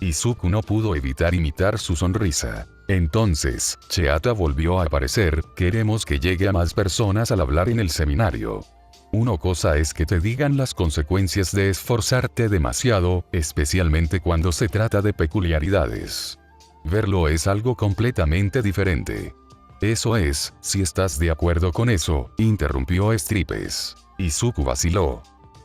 Izuku no pudo evitar imitar su sonrisa. Entonces, Cheata volvió a aparecer, queremos que llegue a más personas al hablar en el seminario. Una cosa es que te digan las consecuencias de esforzarte demasiado, especialmente cuando se trata de peculiaridades. Verlo es algo completamente diferente. Eso es, si estás de acuerdo con eso, interrumpió Stripes. Izuku vaciló.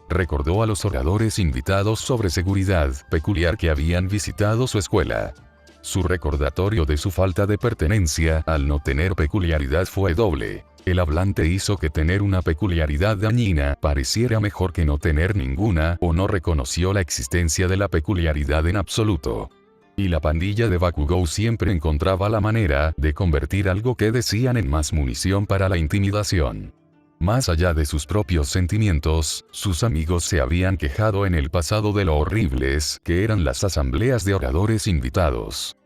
Recordó a los oradores invitados sobre seguridad peculiar que habían visitado su escuela. Su recordatorio de su falta de pertenencia al no tener peculiaridad fue doble. El hablante hizo que tener una peculiaridad dañina pareciera mejor que no tener ninguna, o no reconoció la existencia de la peculiaridad en absoluto. Y la pandilla de Bakugou siempre encontraba la manera de convertir algo que decían en más munición para la intimidación. Más allá de sus propios sentimientos, sus amigos se habían quejado en el pasado de lo horribles que eran las asambleas de oradores invitados.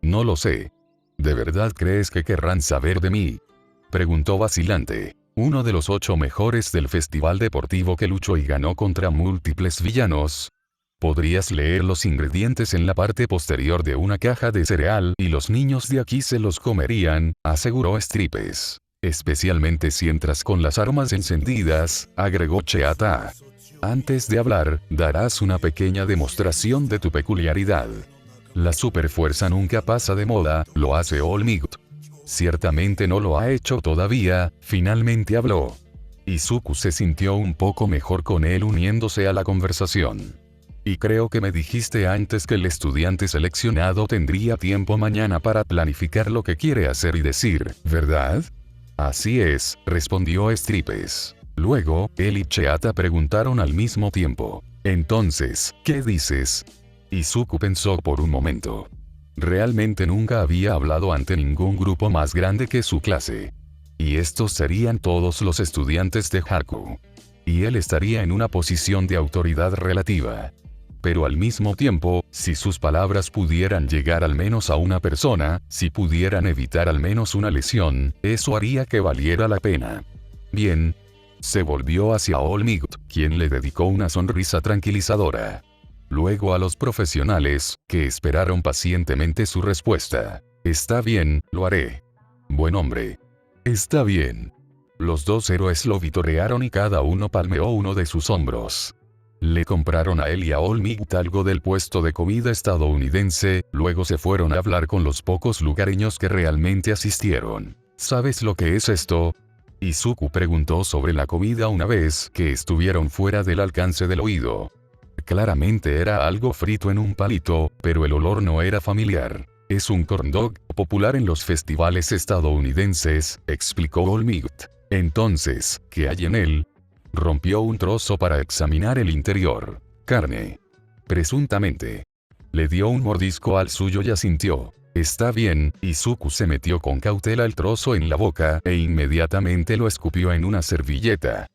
No lo sé. ¿De verdad crees que querrán saber de mí?, preguntó vacilante. Uno de los 8 mejores del festival deportivo que luchó y ganó contra múltiples villanos. Podrías leer los ingredientes en la parte posterior de una caja de cereal y los niños de aquí se los comerían, aseguró Stripes. Especialmente si entras con las armas encendidas, agregó Cheata. Antes de hablar, darás una pequeña demostración de tu peculiaridad. La superfuerza nunca pasa de moda, lo hace All Might. Ciertamente no lo ha hecho todavía, finalmente habló. Izuku se sintió un poco mejor con él uniéndose a la conversación. Y creo que me dijiste antes que el estudiante seleccionado tendría tiempo mañana para planificar lo que quiere hacer y decir, ¿verdad? Así es, respondió Stripes. Luego, él y Cheata preguntaron al mismo tiempo. Entonces, ¿qué dices? Izuku pensó por un momento. Realmente nunca había hablado ante ningún grupo más grande que su clase. Y estos serían todos los estudiantes de Haku. Y él estaría en una posición de autoridad relativa. Pero al mismo tiempo, si sus palabras pudieran llegar al menos a una persona, si pudieran evitar al menos una lesión, eso haría que valiera la pena. Bien. Se volvió hacia All Might, quien le dedicó una sonrisa tranquilizadora. Luego a los profesionales, que esperaron pacientemente su respuesta. Está bien, lo haré. Buen hombre. Está bien. Los 2 héroes lo vitorearon y cada uno palmeó uno de sus hombros. Le compraron a él y a All Might algo del puesto de comida estadounidense, luego se fueron a hablar con los pocos lugareños que realmente asistieron. ¿Sabes lo que es esto? Izuku preguntó sobre la comida una vez que estuvieron fuera del alcance del oído. Claramente era algo frito en un palito, pero el olor no era familiar. Es un corn dog, popular en los festivales estadounidenses, explicó All Might. Entonces, ¿qué hay en él? Rompió un trozo para examinar el interior. Carne. Presuntamente. Le dio un mordisco al suyo y asintió. Está bien, Izuku se metió con cautela el trozo en la boca e inmediatamente lo escupió en una servilleta.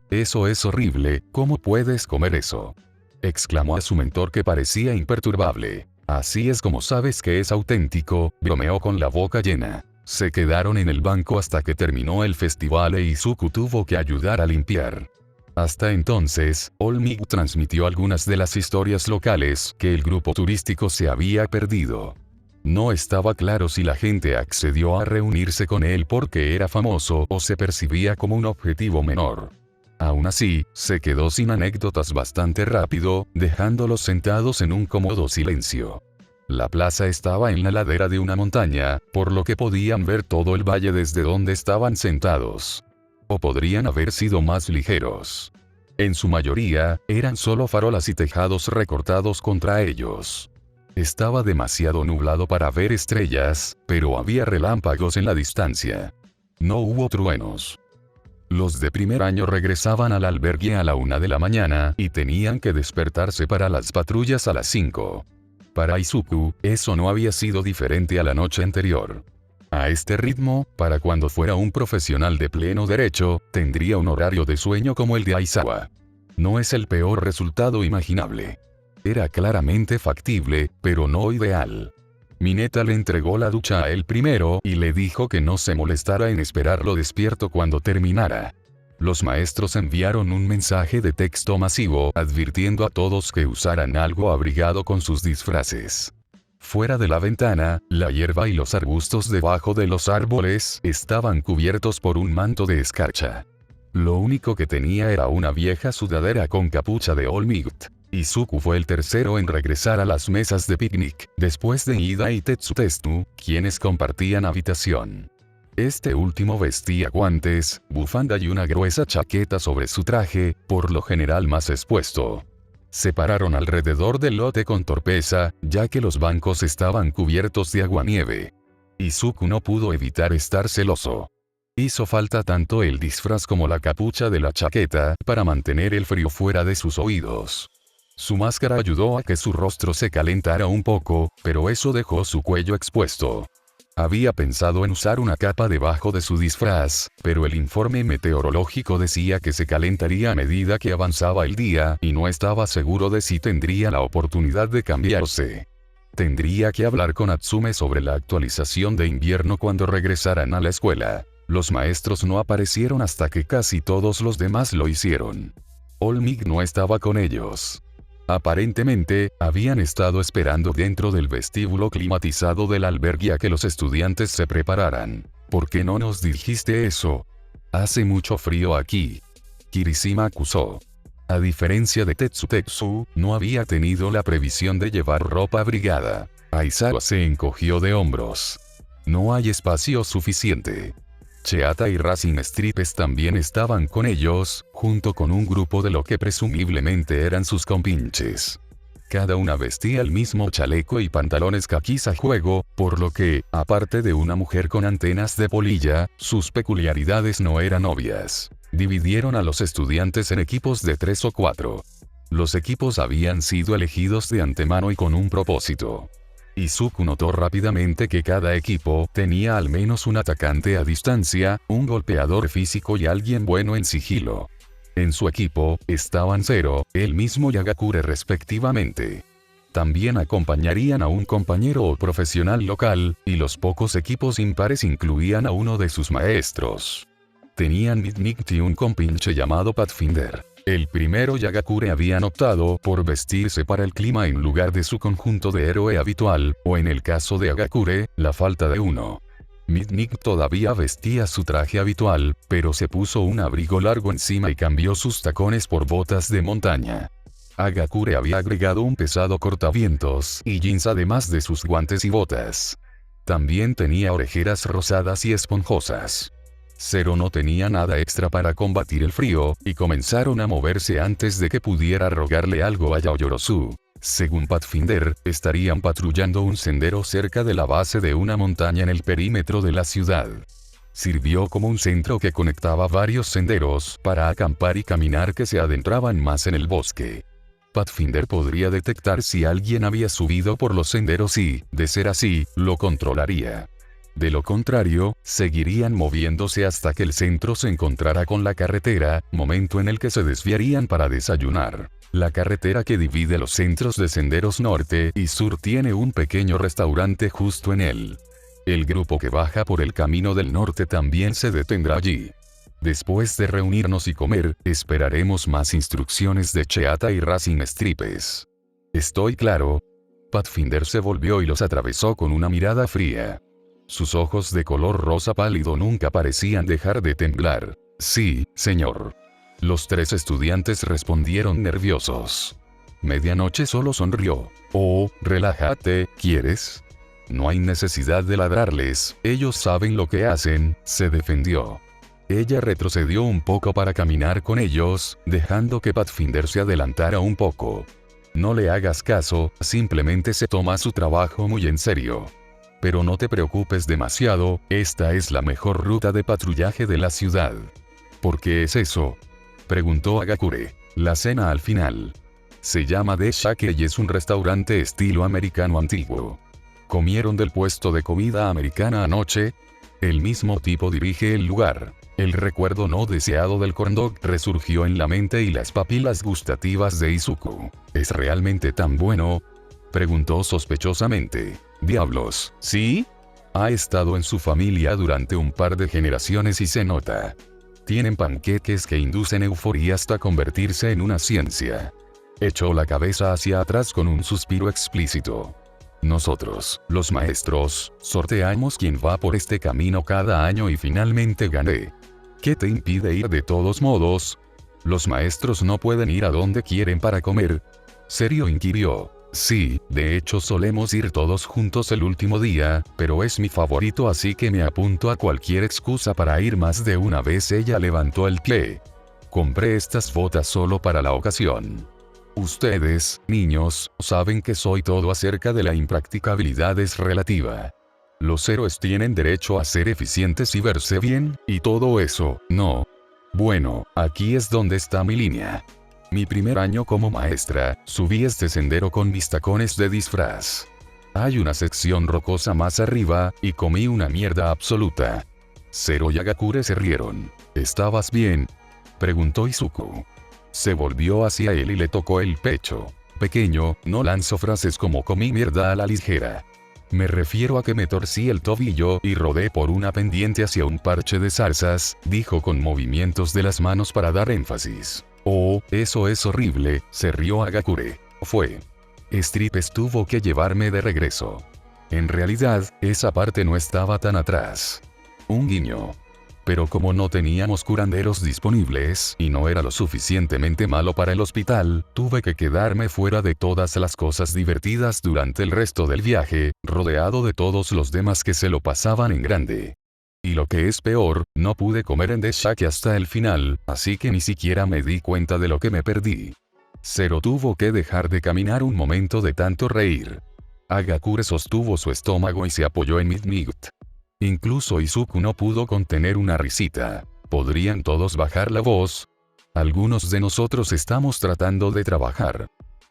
Eso es horrible, ¿cómo puedes comer eso? Exclamó a su mentor que parecía imperturbable. Así es como sabes que es auténtico, bromeó con la boca llena. Se quedaron en el banco hasta que terminó el festival e Izuku tuvo que ayudar a limpiar. Hasta entonces, All Might transmitió algunas de las historias locales que el grupo turístico se había perdido. No estaba claro si la gente accedió a reunirse con él porque era famoso o se percibía como un objetivo menor. Aún así, se quedó sin anécdotas bastante rápido, dejándolos sentados en un cómodo silencio. La plaza estaba en la ladera de una montaña, por lo que podían ver todo el valle desde donde estaban sentados. O podrían haber sido más ligeros. En su mayoría, eran solo farolas y tejados recortados contra ellos. Estaba demasiado nublado para ver estrellas, pero había relámpagos en la distancia. No hubo truenos. Los de primer año regresaban al albergue a la 1 de la mañana y tenían que despertarse para las patrullas a las 5. Para Izuku, eso no había sido diferente a la noche anterior. A este ritmo, para cuando fuera un profesional de pleno derecho, tendría un horario de sueño como el de Aizawa. No es el peor resultado imaginable. Era claramente factible, pero no ideal. Mineta le entregó la ducha a él primero y le dijo que no se molestara en esperarlo despierto cuando terminara. Los maestros enviaron un mensaje de texto masivo advirtiendo a todos que usaran algo abrigado con sus disfraces. Fuera de la ventana, la hierba y los arbustos debajo de los árboles estaban cubiertos por un manto de escarcha. Lo único que tenía era una vieja sudadera con capucha de All Might. Izuku fue el tercero en regresar a las mesas de picnic, después de Ida y Tetsutesu, quienes compartían habitación. Este último vestía guantes, bufanda y una gruesa chaqueta sobre su traje, por lo general más expuesto. Se pararon alrededor del lote con torpeza, ya que los bancos estaban cubiertos de aguanieve. Izuku no pudo evitar estar celoso. Hizo falta tanto el disfraz como la capucha de la chaqueta para mantener el frío fuera de sus oídos. Su máscara ayudó a que su rostro se calentara un poco, pero eso dejó su cuello expuesto. Había pensado en usar una capa debajo de su disfraz, pero el informe meteorológico decía que se calentaría a medida que avanzaba el día y no estaba seguro de si tendría la oportunidad de cambiarse. Tendría que hablar con Atsume sobre la actualización de invierno cuando regresaran a la escuela. Los maestros no aparecieron hasta que casi todos los demás lo hicieron. All Might no estaba con ellos. Aparentemente, habían estado esperando dentro del vestíbulo climatizado del albergue a que los estudiantes se prepararan. ¿Por qué no nos dijiste eso? Hace mucho frío aquí. Kirishima acusó. A diferencia de Tetsutetsu, no había tenido la previsión de llevar ropa abrigada. Aizawa se encogió de hombros. No hay espacio suficiente. Cheata y Racing Stripes también estaban con ellos, junto con un grupo de lo que presumiblemente eran sus compinches. Cada una vestía el mismo chaleco y pantalones caquis a juego, por lo que, aparte de una mujer con antenas de polilla, sus peculiaridades no eran obvias. Dividieron a los estudiantes en equipos de 3 o 4. Los equipos habían sido elegidos de antemano y con un propósito. Izuku notó rápidamente que cada equipo tenía al menos un atacante a distancia, un golpeador físico y alguien bueno en sigilo. En su equipo, estaban Zero, él mismo y Hagakure respectivamente. También acompañarían a un compañero o profesional local, y los pocos equipos impares incluían a uno de sus maestros. Tenían Midnight y un compinche llamado Pathfinder. El primero y Hagakure habían optado por vestirse para el clima en lugar de su conjunto de héroe habitual, o en el caso de Hagakure, la falta de uno. Midnight todavía vestía su traje habitual, pero se puso un abrigo largo encima y cambió sus tacones por botas de montaña. Hagakure había agregado un pesado cortavientos y jeans además de sus guantes y botas. También tenía orejeras rosadas y esponjosas. Zero no tenía nada extra para combatir el frío, y comenzaron a moverse antes de que pudiera rogarle algo a Yaoyorozu. Según Pathfinder, estarían patrullando un sendero cerca de la base de una montaña en el perímetro de la ciudad. Sirvió como un centro que conectaba varios senderos para acampar y caminar que se adentraban más en el bosque. Pathfinder podría detectar si alguien había subido por los senderos y, de ser así, lo controlaría. De lo contrario, seguirían moviéndose hasta que el centro se encontrara con la carretera, momento en el que se desviarían para desayunar. La carretera que divide los centros de senderos norte y sur tiene un pequeño restaurante justo en él. El grupo que baja por el camino del norte también se detendrá allí. Después de reunirnos y comer, esperaremos más instrucciones de Cheata y Racing Stripes. ¿Estoy claro? Pathfinder se volvió y los atravesó con una mirada fría. Sus ojos de color rosa pálido nunca parecían dejar de temblar. Sí, señor. Los 3 estudiantes respondieron nerviosos. Medianoche solo sonrió. Oh, relájate, ¿quieres? No hay necesidad de ladrarles, ellos saben lo que hacen, se defendió. Ella retrocedió un poco para caminar con ellos, dejando que Pathfinder se adelantara un poco. No le hagas caso, simplemente se toma su trabajo muy en serio. Pero no te preocupes demasiado, esta es la mejor ruta de patrullaje de la ciudad. ¿Por qué es eso?, preguntó Hagakure. La cena al final. Se llama The Shake y es un restaurante estilo americano antiguo. ¿Comieron del puesto de comida americana anoche? El mismo tipo dirige el lugar. El recuerdo no deseado del corn dog resurgió en la mente y las papilas gustativas de Izuku. ¿Es realmente tan bueno?, preguntó sospechosamente. Diablos, ¿sí? Ha estado en su familia durante un par de generaciones y se nota. Tienen panqueques que inducen euforia hasta convertirse en una ciencia. Echó la cabeza hacia atrás con un suspiro explícito. Nosotros, los maestros, sorteamos quién va por este camino cada año y finalmente gané. ¿Qué te impide ir de todos modos? Los maestros no pueden ir a donde quieren para comer. Serio inquirió. Sí, de hecho solemos ir todos juntos el último día, pero es mi favorito así que me apunto a cualquier excusa para ir más de una vez. Ella levantó el pie. Compré estas botas solo para la ocasión. Ustedes, niños, saben que soy todo acerca de la impracticabilidad es relativa. Los héroes tienen derecho a ser eficientes y verse bien, y todo eso, ¿no? Bueno, aquí es donde está mi línea. Mi primer año como maestra, subí este sendero con mis tacones de disfraz. Hay una sección rocosa más arriba, y comí una mierda absoluta. Zero y Hagakure se rieron. ¿Estabas bien?, preguntó Izuku. Se volvió hacia él y le tocó el pecho. Pequeño, no lanzo frases como comí mierda a la ligera. Me refiero a que me torcí el tobillo y rodé por una pendiente hacia un parche de zarzas, dijo con movimientos de las manos para dar énfasis. Oh, eso es horrible, se rió Hagakure. Fue. Stripes tuvo que llevarme de regreso. En realidad, esa parte no estaba tan atrás. Un guiño. Pero como no teníamos curanderos disponibles y no era lo suficientemente malo para el hospital, tuve que quedarme fuera de todas las cosas divertidas durante el resto del viaje, rodeado de todos los demás que se lo pasaban en grande. Y lo que es peor, no pude comer en The Shake hasta el final, así que ni siquiera me di cuenta de lo que me perdí. Zero tuvo que dejar de caminar un momento de tanto reír. Hagakure sostuvo su estómago y se apoyó en Midnight. Incluso Izuku no pudo contener una risita. ¿Podrían todos bajar la voz? Algunos de nosotros estamos tratando de trabajar.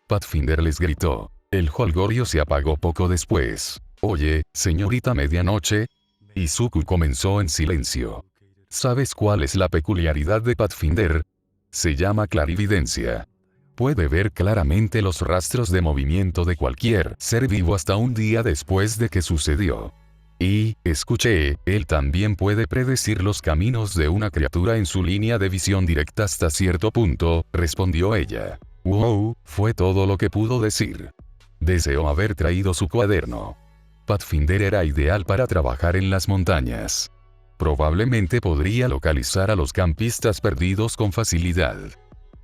Pathfinder les gritó. El jolgorio se apagó poco después. Oye, señorita Medianoche. Izuku comenzó en silencio. ¿Sabes cuál es la peculiaridad de Pathfinder? Se llama clarividencia. Puede ver claramente los rastros de movimiento de cualquier ser vivo hasta un día después de que sucedió. Y, escuché, él también puede predecir los caminos de una criatura en su línea de visión directa hasta cierto punto, respondió ella. Wow, fue todo lo que pudo decir. Deseó haber traído su cuaderno. Pathfinder era ideal para trabajar en las montañas. Probablemente podría localizar a los campistas perdidos con facilidad.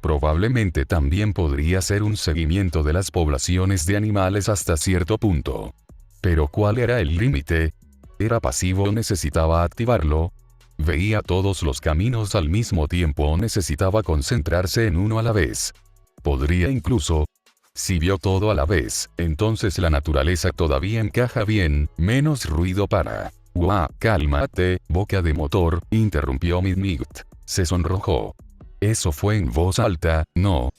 Probablemente también podría hacer un seguimiento de las poblaciones de animales hasta cierto punto. Pero ¿cuál era el límite? ¿Era pasivo o necesitaba activarlo? ¿Veía todos los caminos al mismo tiempo o necesitaba concentrarse en uno a la vez? Podría incluso. Si vio todo a la vez, entonces la naturaleza todavía encaja bien, menos ruido para. ¡Guau! Cálmate, boca de motor, interrumpió Midnight. Se sonrojó. Eso fue en voz alta, ¿no?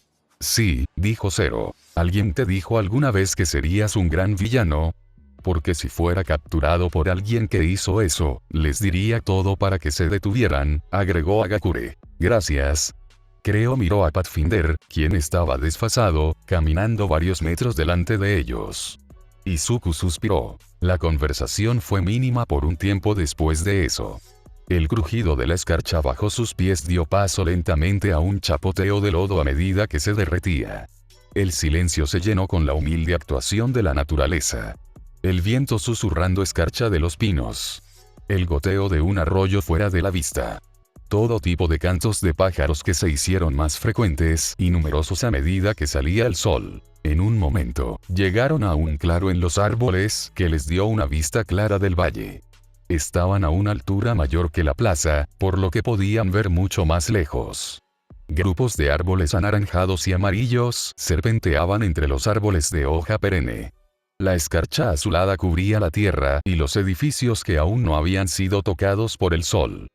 Sí, dijo Zero. ¿Alguien te dijo alguna vez que serías un gran villano? Porque si fuera capturado por alguien que hizo eso, les diría todo para que se detuvieran, agregó Hagakure. Gracias. Creo miró a Pathfinder, quien estaba desfasado, caminando varios metros delante de ellos. Izuku suspiró. La conversación fue mínima por un tiempo después de eso. El crujido de la escarcha bajo sus pies dio paso lentamente a un chapoteo de lodo a medida que se derretía. El silencio se llenó con la humilde actuación de la naturaleza. El viento susurrando escarcha de los pinos. El goteo de un arroyo fuera de la vista. Todo tipo de cantos de pájaros que se hicieron más frecuentes y numerosos a medida que salía el sol. En un momento, llegaron a un claro en los árboles que les dio una vista clara del valle. Estaban a una altura mayor que la plaza, por lo que podían ver mucho más lejos. Grupos de árboles anaranjados y amarillos serpenteaban entre los árboles de hoja perenne. La escarcha azulada cubría la tierra y los edificios que aún no habían sido tocados por el sol.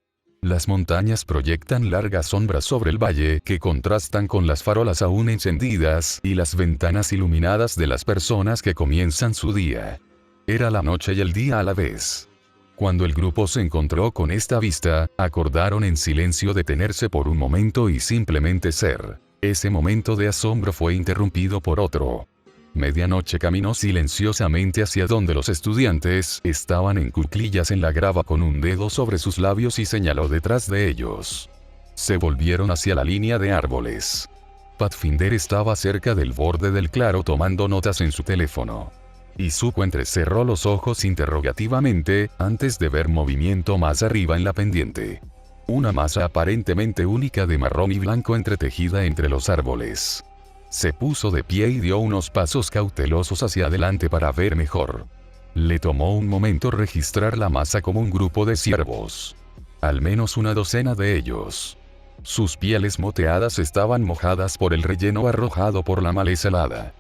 Las montañas proyectan largas sombras sobre el valle que contrastan con las farolas aún encendidas y las ventanas iluminadas de las personas que comienzan su día. Era la noche y el día a la vez. Cuando el grupo se encontró con esta vista, acordaron en silencio detenerse por un momento y simplemente ser. Ese momento de asombro fue interrumpido por otro. Medianoche caminó silenciosamente hacia donde los estudiantes estaban en cuclillas en la grava con un dedo sobre sus labios y señaló detrás de ellos. Se volvieron hacia la línea de árboles. Pathfinder estaba cerca del borde del claro tomando notas en su teléfono. Izuku entrecerró los ojos interrogativamente, antes de ver movimiento más arriba en la pendiente. Una masa aparentemente única de marrón y blanco entretejida entre los árboles. Se puso de pie y dio unos pasos cautelosos hacia adelante para ver mejor. Le tomó un momento registrar la masa como un grupo de ciervos. Al menos una docena de ellos. Sus pieles moteadas estaban mojadas por el relleno arrojado por la maleza helada.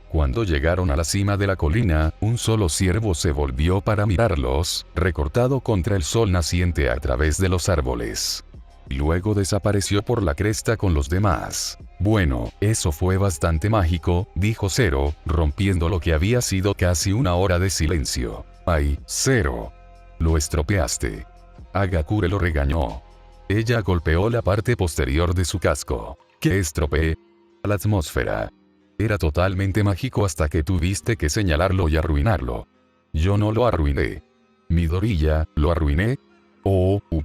Cuando llegaron a la cima de la colina, un solo ciervo se volvió para mirarlos, recortado contra el sol naciente a través de los árboles. Luego desapareció por la cresta con los demás. Bueno, eso fue bastante mágico, dijo Zero, rompiendo lo que había sido casi una hora de silencio. Ay, Zero. Lo estropeaste. Hagakure lo regañó. Ella golpeó la parte posterior de su casco. ¿Qué estropeé? La atmósfera. Era totalmente mágico hasta que tuviste que señalarlo y arruinarlo. Yo no lo arruiné. Midoriya, ¿lo arruiné?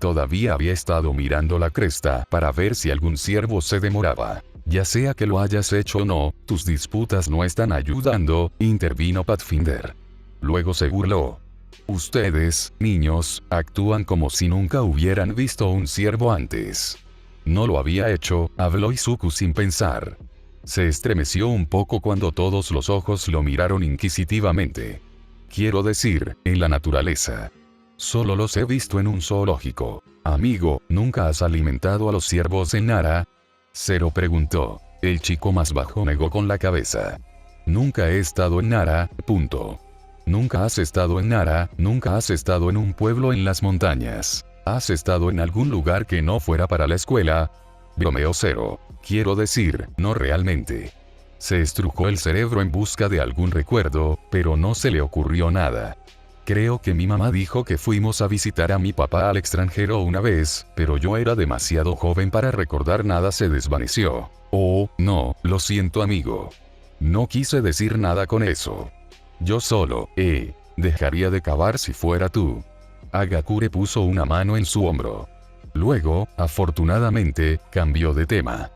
Todavía había estado mirando la cresta para ver si algún ciervo se demoraba. Ya sea que lo hayas hecho o no, tus disputas no están ayudando, intervino Pathfinder. Luego se burló. Ustedes, niños, actúan como si nunca hubieran visto un ciervo antes. No lo había hecho, habló Izuku sin pensar. Se estremeció un poco cuando todos los ojos lo miraron inquisitivamente. Quiero decir, en la naturaleza. Solo los he visto en un zoológico. Amigo, ¿nunca has alimentado a los ciervos en Nara? Zero preguntó. El chico más bajo negó con la cabeza. Nunca he estado en Nara, punto. Nunca has estado en Nara, nunca has estado en un pueblo en las montañas. ¿Has estado en algún lugar que no fuera para la escuela? Bromeó Zero. Quiero decir, no realmente. Se estrujó el cerebro en busca de algún recuerdo, pero no se le ocurrió nada. Creo que mi mamá dijo que fuimos a visitar a mi papá al extranjero una vez, pero yo era demasiado joven para recordar nada. Se desvaneció. Oh, no, lo siento amigo. No quise decir nada con eso. Yo solo, dejaría de cavar si fuera tú. Hagakure puso una mano en su hombro. Luego, afortunadamente, cambió de tema.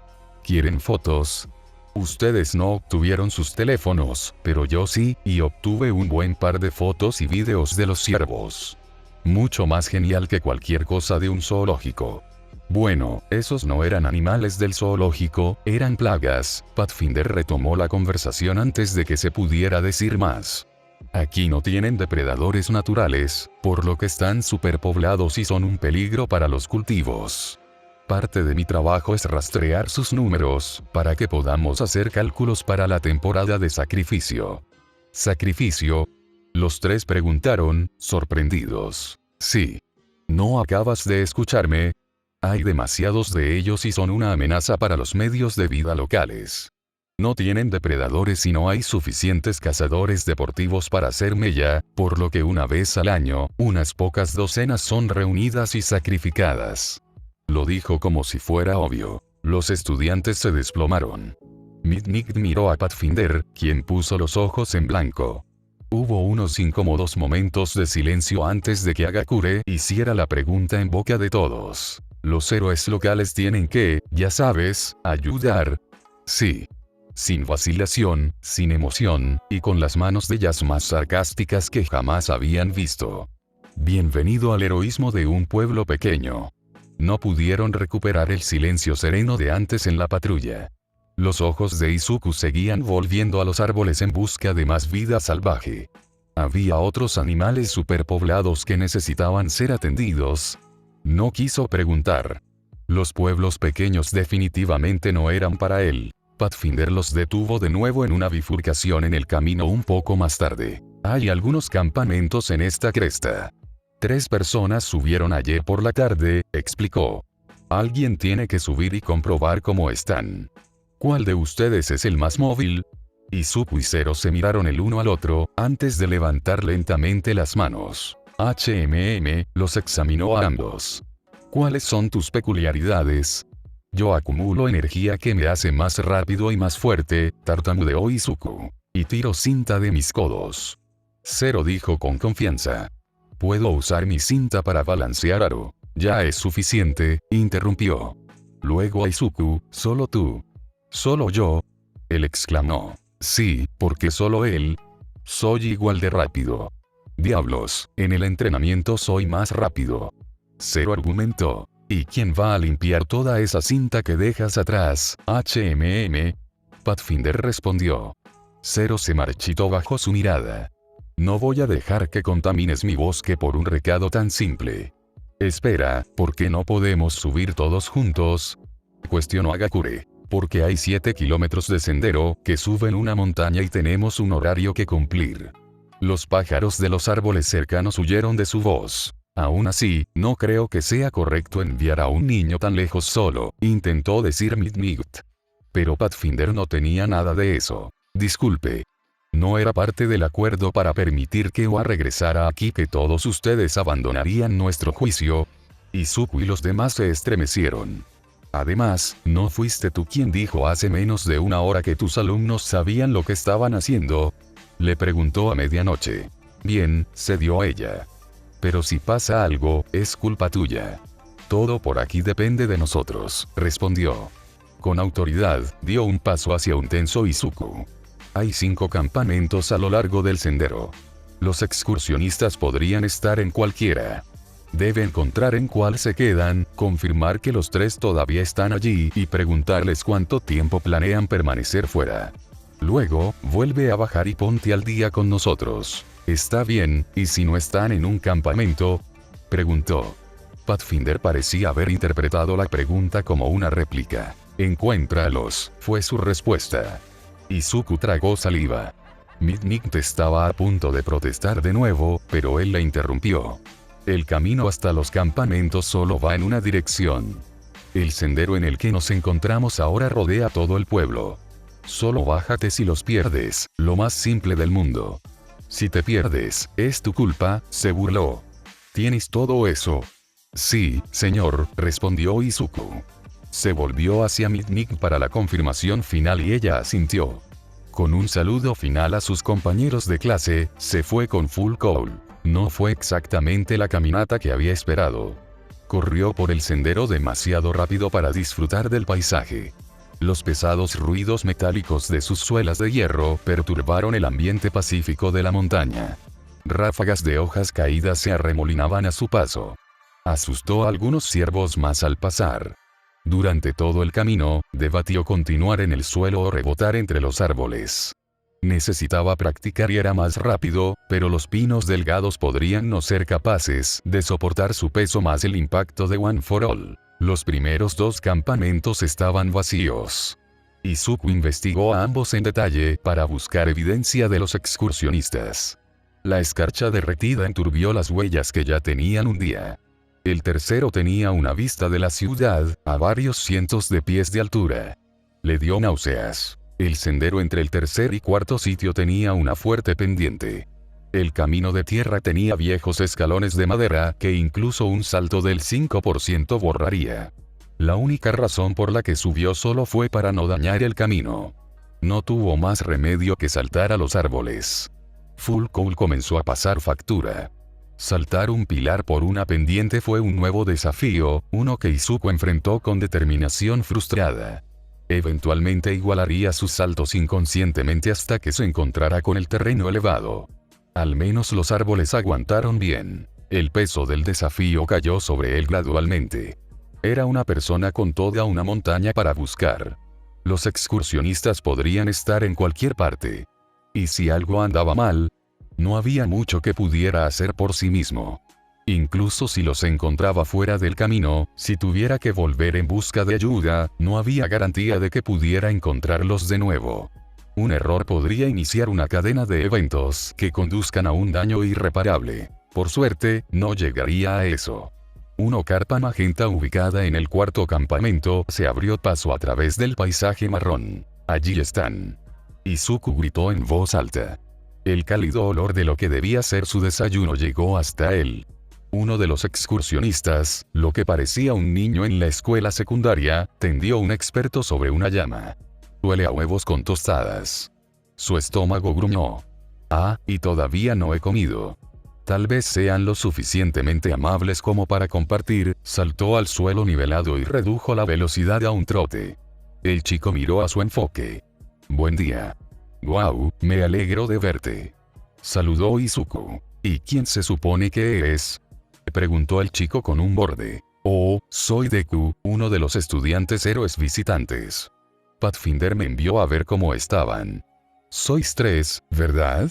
¿Quieren fotos? Ustedes no obtuvieron sus teléfonos, pero yo sí, y obtuve un buen par de fotos y videos de los ciervos. Mucho más genial que cualquier cosa de un zoológico. Bueno, esos no eran animales del zoológico, eran plagas. Pathfinder retomó la conversación antes de que se pudiera decir más. Aquí no tienen depredadores naturales, por lo que están superpoblados y son un peligro para los cultivos. Parte de mi trabajo es rastrear sus números, para que podamos hacer cálculos para la temporada de sacrificio. ¿Sacrificio? Los tres preguntaron, sorprendidos. Sí. ¿No acabas de escucharme? Hay demasiados de ellos y son una amenaza para los medios de vida locales. No tienen depredadores y no hay suficientes cazadores deportivos para hacer mella, por lo que una vez al año, unas pocas docenas son reunidas y sacrificadas. Lo dijo como si fuera obvio. Los estudiantes se desplomaron. Midnight miró a Pathfinder, quien puso los ojos en blanco. Hubo unos incómodos momentos de silencio antes de que Hagakure hiciera la pregunta en boca de todos. Los héroes locales tienen que, ya sabes, ayudar. Sí. Sin vacilación, sin emoción, y con las manos de ellas más sarcásticas que jamás habían visto. Bienvenido al heroísmo de un pueblo pequeño. No pudieron recuperar el silencio sereno de antes en la patrulla. Los ojos de Izuku seguían volviendo a los árboles en busca de más vida salvaje. ¿Había otros animales superpoblados que necesitaban ser atendidos? No quiso preguntar. Los pueblos pequeños definitivamente no eran para él. Pathfinder los detuvo de nuevo en una bifurcación en el camino un poco más tarde. Hay algunos campamentos en esta cresta. 3 personas subieron ayer por la tarde, explicó. Alguien tiene que subir y comprobar cómo están. ¿Cuál de ustedes es el más móvil? Izuku y Zero se miraron el uno al otro, antes de levantar lentamente las manos. Los examinó a ambos. ¿Cuáles son tus peculiaridades? Yo acumulo energía que me hace más rápido y más fuerte, tartamudeó Izuku. Y tiro cinta de mis codos. Zero dijo con confianza. Puedo usar mi cinta para balancear aro. Ya es suficiente, interrumpió. Luego a Izuku, solo tú. ¿Solo yo? Él exclamó. Sí, porque solo él. Soy igual de rápido. Diablos, en el entrenamiento soy más rápido. Zero argumentó. ¿Y quién va a limpiar toda esa cinta que dejas atrás, Pathfinder respondió. Zero se marchitó bajo su mirada. No voy a dejar que contamines mi bosque por un recado tan simple. Espera, ¿por qué no podemos subir todos juntos? Cuestionó Agakure. Porque hay 7 kilómetros de sendero que suben una montaña y tenemos un horario que cumplir. Los pájaros de los árboles cercanos huyeron de su voz. Aún así, no creo que sea correcto enviar a un niño tan lejos solo, intentó decir Midnight. Pero Pathfinder no tenía nada de eso. Disculpe. No era parte del acuerdo para permitir que Oa regresara aquí que todos ustedes abandonarían nuestro juicio. Izuku y los demás se estremecieron. Además, ¿no fuiste tú quien dijo hace menos de una hora que tus alumnos sabían lo que estaban haciendo? Le preguntó a medianoche. Bien, cedió ella. Pero si pasa algo, es culpa tuya. Todo por aquí depende de nosotros, respondió. Con autoridad, dio un paso hacia un tenso Izuku. Hay 5 campamentos a lo largo del sendero. Los excursionistas podrían estar en cualquiera. Debe encontrar en cuál se quedan, confirmar que los 3 todavía están allí y preguntarles cuánto tiempo planean permanecer fuera. Luego, vuelve a bajar y ponte al día con nosotros. ¿Está bien, y si no están en un campamento? Preguntó. Pathfinder parecía haber interpretado la pregunta como una réplica. Encuéntralos, fue su respuesta. Izuku tragó saliva. Midnight estaba a punto de protestar de nuevo, pero él la interrumpió. El camino hasta los campamentos solo va en una dirección. El sendero en el que nos encontramos ahora rodea todo el pueblo. Solo bájate si los pierdes, lo más simple del mundo. Si te pierdes, es tu culpa, se burló. ¿Tienes todo eso? Sí, señor, respondió Izuku. Se volvió hacia Midnight para la confirmación final y ella asintió. Con un saludo final a sus compañeros de clase, se fue con Full Cowl. No fue exactamente la caminata que había esperado. Corrió por el sendero demasiado rápido para disfrutar del paisaje. Los pesados ruidos metálicos de sus suelas de hierro perturbaron el ambiente pacífico de la montaña. Ráfagas de hojas caídas se arremolinaban a su paso. Asustó a algunos ciervos más al pasar. Durante todo el camino, debatió continuar en el suelo o rebotar entre los árboles. Necesitaba practicar y era más rápido, pero los pinos delgados podrían no ser capaces de soportar su peso más el impacto de One for All. Los primeros 2 campamentos estaban vacíos. Izuku investigó a ambos en detalle para buscar evidencia de los excursionistas. La escarcha derretida enturbió las huellas que ya tenían un día. El tercero tenía una vista de la ciudad, a varios cientos de pies de altura. Le dio náuseas. El sendero entre el tercer y cuarto sitio tenía una fuerte pendiente. El camino de tierra tenía viejos escalones de madera que incluso un salto del 5% borraría. La única razón por la que subió solo fue para no dañar el camino. No tuvo más remedio que saltar a los árboles. Full Cowl comenzó a pasar factura. Saltar un pilar por una pendiente fue un nuevo desafío, uno que Izuku enfrentó con determinación frustrada. Eventualmente igualaría sus saltos inconscientemente hasta que se encontrara con el terreno elevado. Al menos los árboles aguantaron bien. El peso del desafío cayó sobre él gradualmente. Era una persona con toda una montaña para buscar. Los excursionistas podrían estar en cualquier parte. ¿Y si algo andaba mal? No había mucho que pudiera hacer por sí mismo. Incluso si los encontraba fuera del camino, si tuviera que volver en busca de ayuda, no había garantía de que pudiera encontrarlos de nuevo. Un error podría iniciar una cadena de eventos que conduzcan a un daño irreparable. Por suerte, no llegaría a eso. Una carpa magenta ubicada en el cuarto campamento se abrió paso a través del paisaje marrón. Allí están. Izuku gritó en voz alta. El cálido olor de lo que debía ser su desayuno llegó hasta él. Uno de los excursionistas, lo que parecía un niño en la escuela secundaria, tendió un experto sobre una llama. Huele a huevos con tostadas. Su estómago gruñó. Ah, y todavía no he comido. Tal vez sean lo suficientemente amables como para compartir. Saltó al suelo nivelado y redujo la velocidad a un trote. El chico miró a su enfoque. Buen día. Guau, me alegro de verte. Saludó Izuku. ¿Y quién se supone que eres? Preguntó el chico con un borde. Oh, soy Deku, uno de los estudiantes héroes visitantes. Pathfinder me envió a ver cómo estaban. Sois 3, ¿verdad?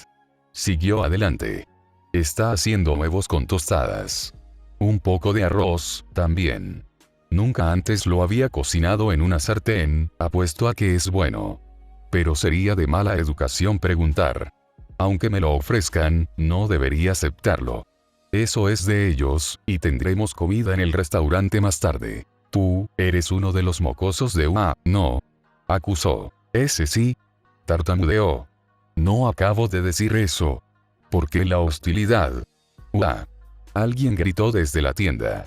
Siguió adelante. Está haciendo huevos con tostadas. Un poco de arroz, también. Nunca antes lo había cocinado en una sartén, apuesto a que es bueno. Pero sería de mala educación preguntar. Aunque me lo ofrezcan, no debería aceptarlo. Eso es de ellos, y tendremos comida en el restaurante más tarde. Tú, eres uno de los mocosos de no. Acusó. Ese sí. Tartamudeó. No acabo de decir eso. ¿Por qué la hostilidad? Alguien gritó desde la tienda.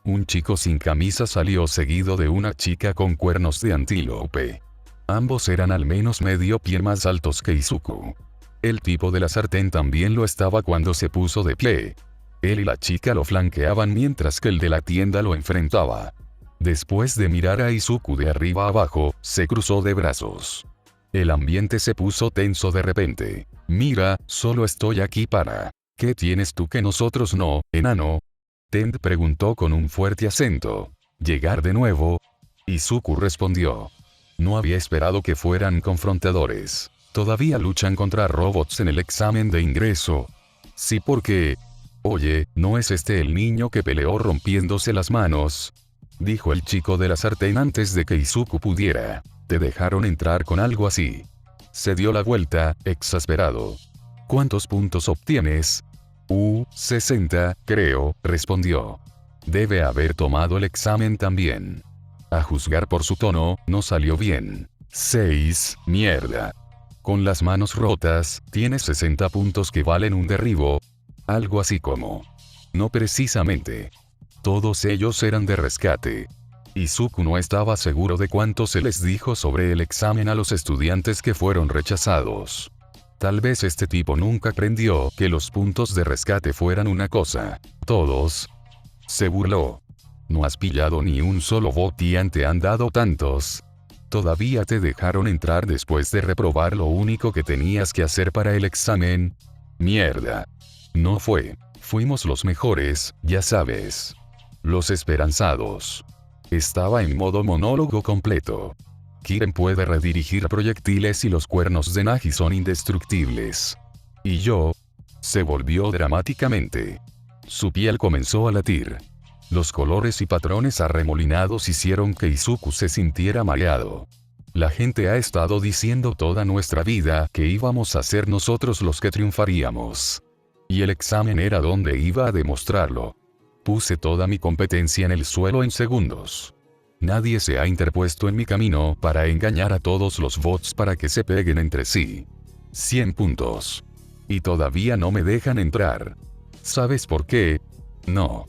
Un chico sin camisa salió seguido de una chica con cuernos de antílope. Ambos eran al menos medio pie más altos que Izuku. El tipo de la sartén también lo estaba cuando se puso de pie. Él y la chica lo flanqueaban mientras que el de la tienda lo enfrentaba. Después de mirar a Izuku de arriba abajo, se cruzó de brazos. El ambiente se puso tenso de repente. Mira, solo estoy aquí para... ¿Qué tienes tú que nosotros no, enano? Tend preguntó con un fuerte acento. ¿Llegar de nuevo? Izuku respondió. No había esperado que fueran confrontadores. Todavía luchan contra robots en el examen de ingreso. Sí, porque... Oye, ¿no es este el niño que peleó rompiéndose las manos? Dijo el chico de la sartén antes de que Izuku pudiera. Te dejaron entrar con algo así. Se dio la vuelta, exasperado. ¿Cuántos puntos obtienes? 60, creo, respondió. Debe haber tomado el examen también. A juzgar por su tono, no salió bien. 6, mierda. Con las manos rotas, tienes 60 puntos que valen un derribo. Algo así como. No precisamente. Todos ellos eran de rescate. Izuku no estaba seguro de cuánto se les dijo sobre el examen a los estudiantes que fueron rechazados. Tal vez este tipo nunca aprendió que los puntos de rescate fueran una cosa. Todos. Se burló. No has pillado ni un solo voto y te han dado tantos. Todavía te dejaron entrar después de reprobar lo único que tenías que hacer para el examen. Mierda. No fue. Fuimos los mejores, ya sabes. Los esperanzados. Estaba en modo monólogo completo. Kiren puede redirigir proyectiles y los cuernos de Nagi son indestructibles. Y yo... Se volvió dramáticamente. Su piel comenzó a latir. Los colores y patrones arremolinados hicieron que Izuku se sintiera mareado. La gente ha estado diciendo toda nuestra vida que íbamos a ser nosotros los que triunfaríamos. Y el examen era donde iba a demostrarlo. Puse toda mi competencia en el suelo en segundos. Nadie se ha interpuesto en mi camino para engañar a todos los bots para que se peguen entre sí. 100 puntos. Y todavía no me dejan entrar. ¿Sabes por qué? No.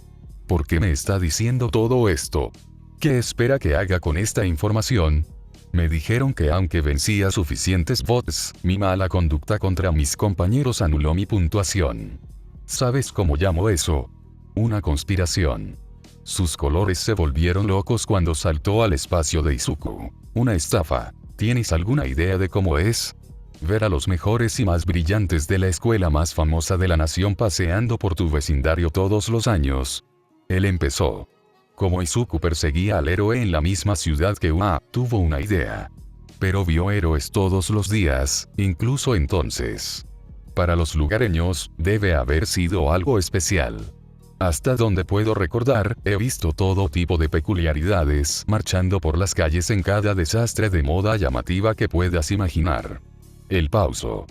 ¿Por qué me está diciendo todo esto? ¿Qué espera que haga con esta información? Me dijeron que aunque vencía suficientes bots, mi mala conducta contra mis compañeros anuló mi puntuación. ¿Sabes cómo llamo eso? Una conspiración. Sus colores se volvieron locos cuando saltó al espacio de Izuku. Una estafa. ¿Tienes alguna idea de cómo es? Ver a los mejores y más brillantes de la escuela más famosa de la nación paseando por tu vecindario todos los años. Él empezó. Como Izuku perseguía al héroe en la misma ciudad que tuvo una idea. Pero vio héroes todos los días, incluso entonces. Para los lugareños, debe haber sido algo especial. Hasta donde puedo recordar, he visto todo tipo de peculiaridades marchando por las calles en cada desastre de moda llamativa que puedas imaginar. El pauso.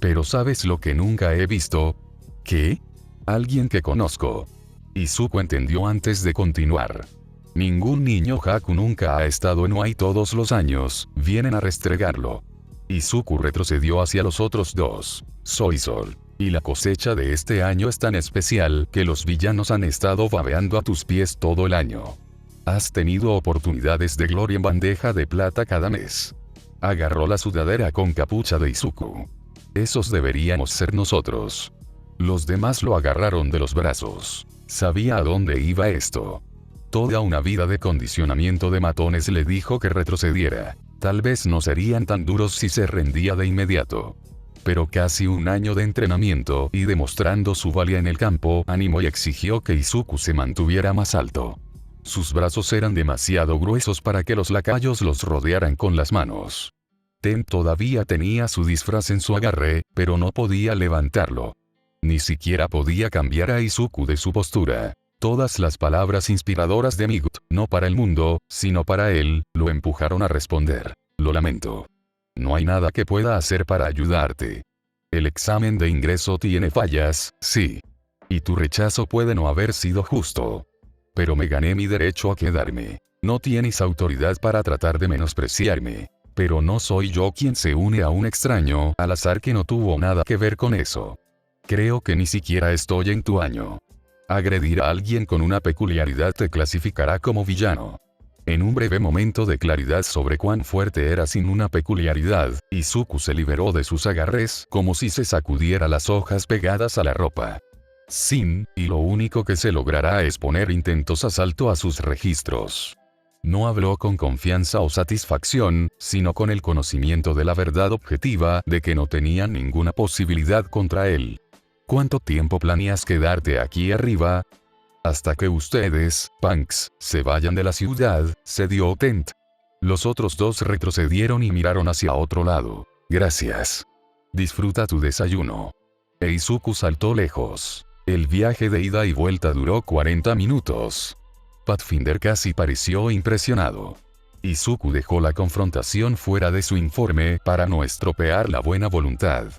Pero ¿sabes lo que nunca he visto? ¿Qué? Alguien que conozco. Izuku entendió antes de continuar. Ningún niño Haku nunca ha estado en Oi todos los años, vienen a restregarlo. Izuku retrocedió hacia los otros dos. Soy Sol. Y la cosecha de este año es tan especial que los villanos han estado babeando a tus pies todo el año. Has tenido oportunidades de gloria en bandeja de plata cada mes. Agarró la sudadera con capucha de Izuku. Esos deberíamos ser nosotros. Los demás lo agarraron de los brazos. Sabía a dónde iba esto. Toda una vida de condicionamiento de matones le dijo que retrocediera. Tal vez no serían tan duros si se rendía de inmediato. Pero casi un año de entrenamiento y demostrando su valía en el campo, animó y exigió que Izuku se mantuviera más alto. Sus brazos eran demasiado gruesos para que los lacayos los rodearan con las manos. Ten todavía tenía su disfraz en su agarre, pero no podía levantarlo. Ni siquiera podía cambiar a Izuku de su postura. Todas las palabras inspiradoras de Migut, no para el mundo, sino para él, lo empujaron a responder. Lo lamento. No hay nada que pueda hacer para ayudarte. El examen de ingreso tiene fallas, sí. Y tu rechazo puede no haber sido justo. Pero me gané mi derecho a quedarme. No tienes autoridad para tratar de menospreciarme. Pero no soy yo quien se une a un extraño al azar que no tuvo nada que ver con eso. Creo que ni siquiera estoy en tu año. Agredir a alguien con una peculiaridad te clasificará como villano. En un breve momento de claridad sobre cuán fuerte era sin una peculiaridad, Izuku se liberó de sus agarres como si se sacudiera las hojas pegadas a la ropa. Y lo único que se logrará es poner intentos asalto a sus registros. No habló con confianza o satisfacción, sino con el conocimiento de la verdad objetiva de que no tenían ninguna posibilidad contra él. ¿Cuánto tiempo planeas quedarte aquí arriba? Hasta que ustedes, punks, se vayan de la ciudad, se dio Tent. Los otros dos retrocedieron y miraron hacia otro lado. Gracias. Disfruta tu desayuno. Izuku saltó lejos. El viaje de ida y vuelta duró 40 minutos. Pathfinder casi pareció impresionado. Izuku dejó la confrontación fuera de su informe para no estropear la buena voluntad.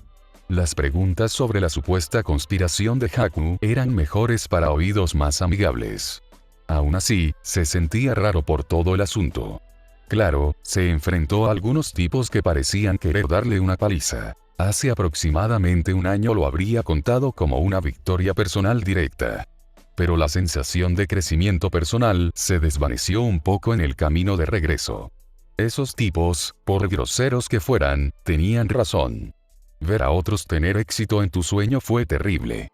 Las preguntas sobre la supuesta conspiración de Haku eran mejores para oídos más amigables. Aún así, se sentía raro por todo el asunto. Claro, se enfrentó a algunos tipos que parecían querer darle una paliza. Hace aproximadamente un año lo habría contado como una victoria personal directa. Pero la sensación de crecimiento personal se desvaneció un poco en el camino de regreso. Esos tipos, por groseros que fueran, tenían razón. Ver a otros tener éxito en tu sueño fue terrible.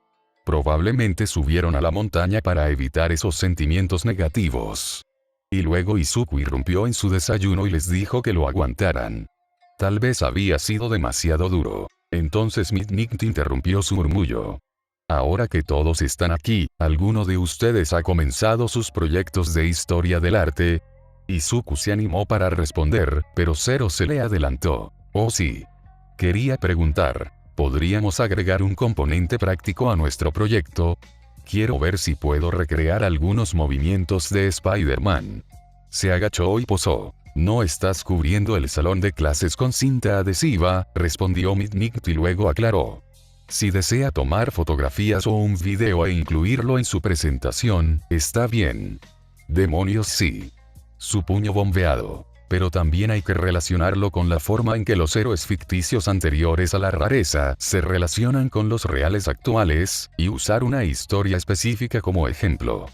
Probablemente subieron a la montaña para evitar esos sentimientos negativos. Y luego Izuku irrumpió en su desayuno y les dijo que lo aguantaran. Tal vez había sido demasiado duro. Entonces Midnight interrumpió su murmullo. Ahora que todos están aquí, ¿alguno de ustedes ha comenzado sus proyectos de historia del arte? Izuku se animó para responder, pero Zero se le adelantó. Oh sí. Quería preguntar, ¿podríamos agregar un componente práctico a nuestro proyecto? Quiero ver si puedo recrear algunos movimientos de Spider-Man. Se agachó y posó. No estás cubriendo el salón de clases con cinta adhesiva, respondió Midnight y luego aclaró. Si desea tomar fotografías o un video e incluirlo en su presentación, está bien. Demonios sí. Su puño bombeado. Pero también hay que relacionarlo con la forma en que los héroes ficticios anteriores a la rareza se relacionan con los reales actuales, y usar una historia específica como ejemplo.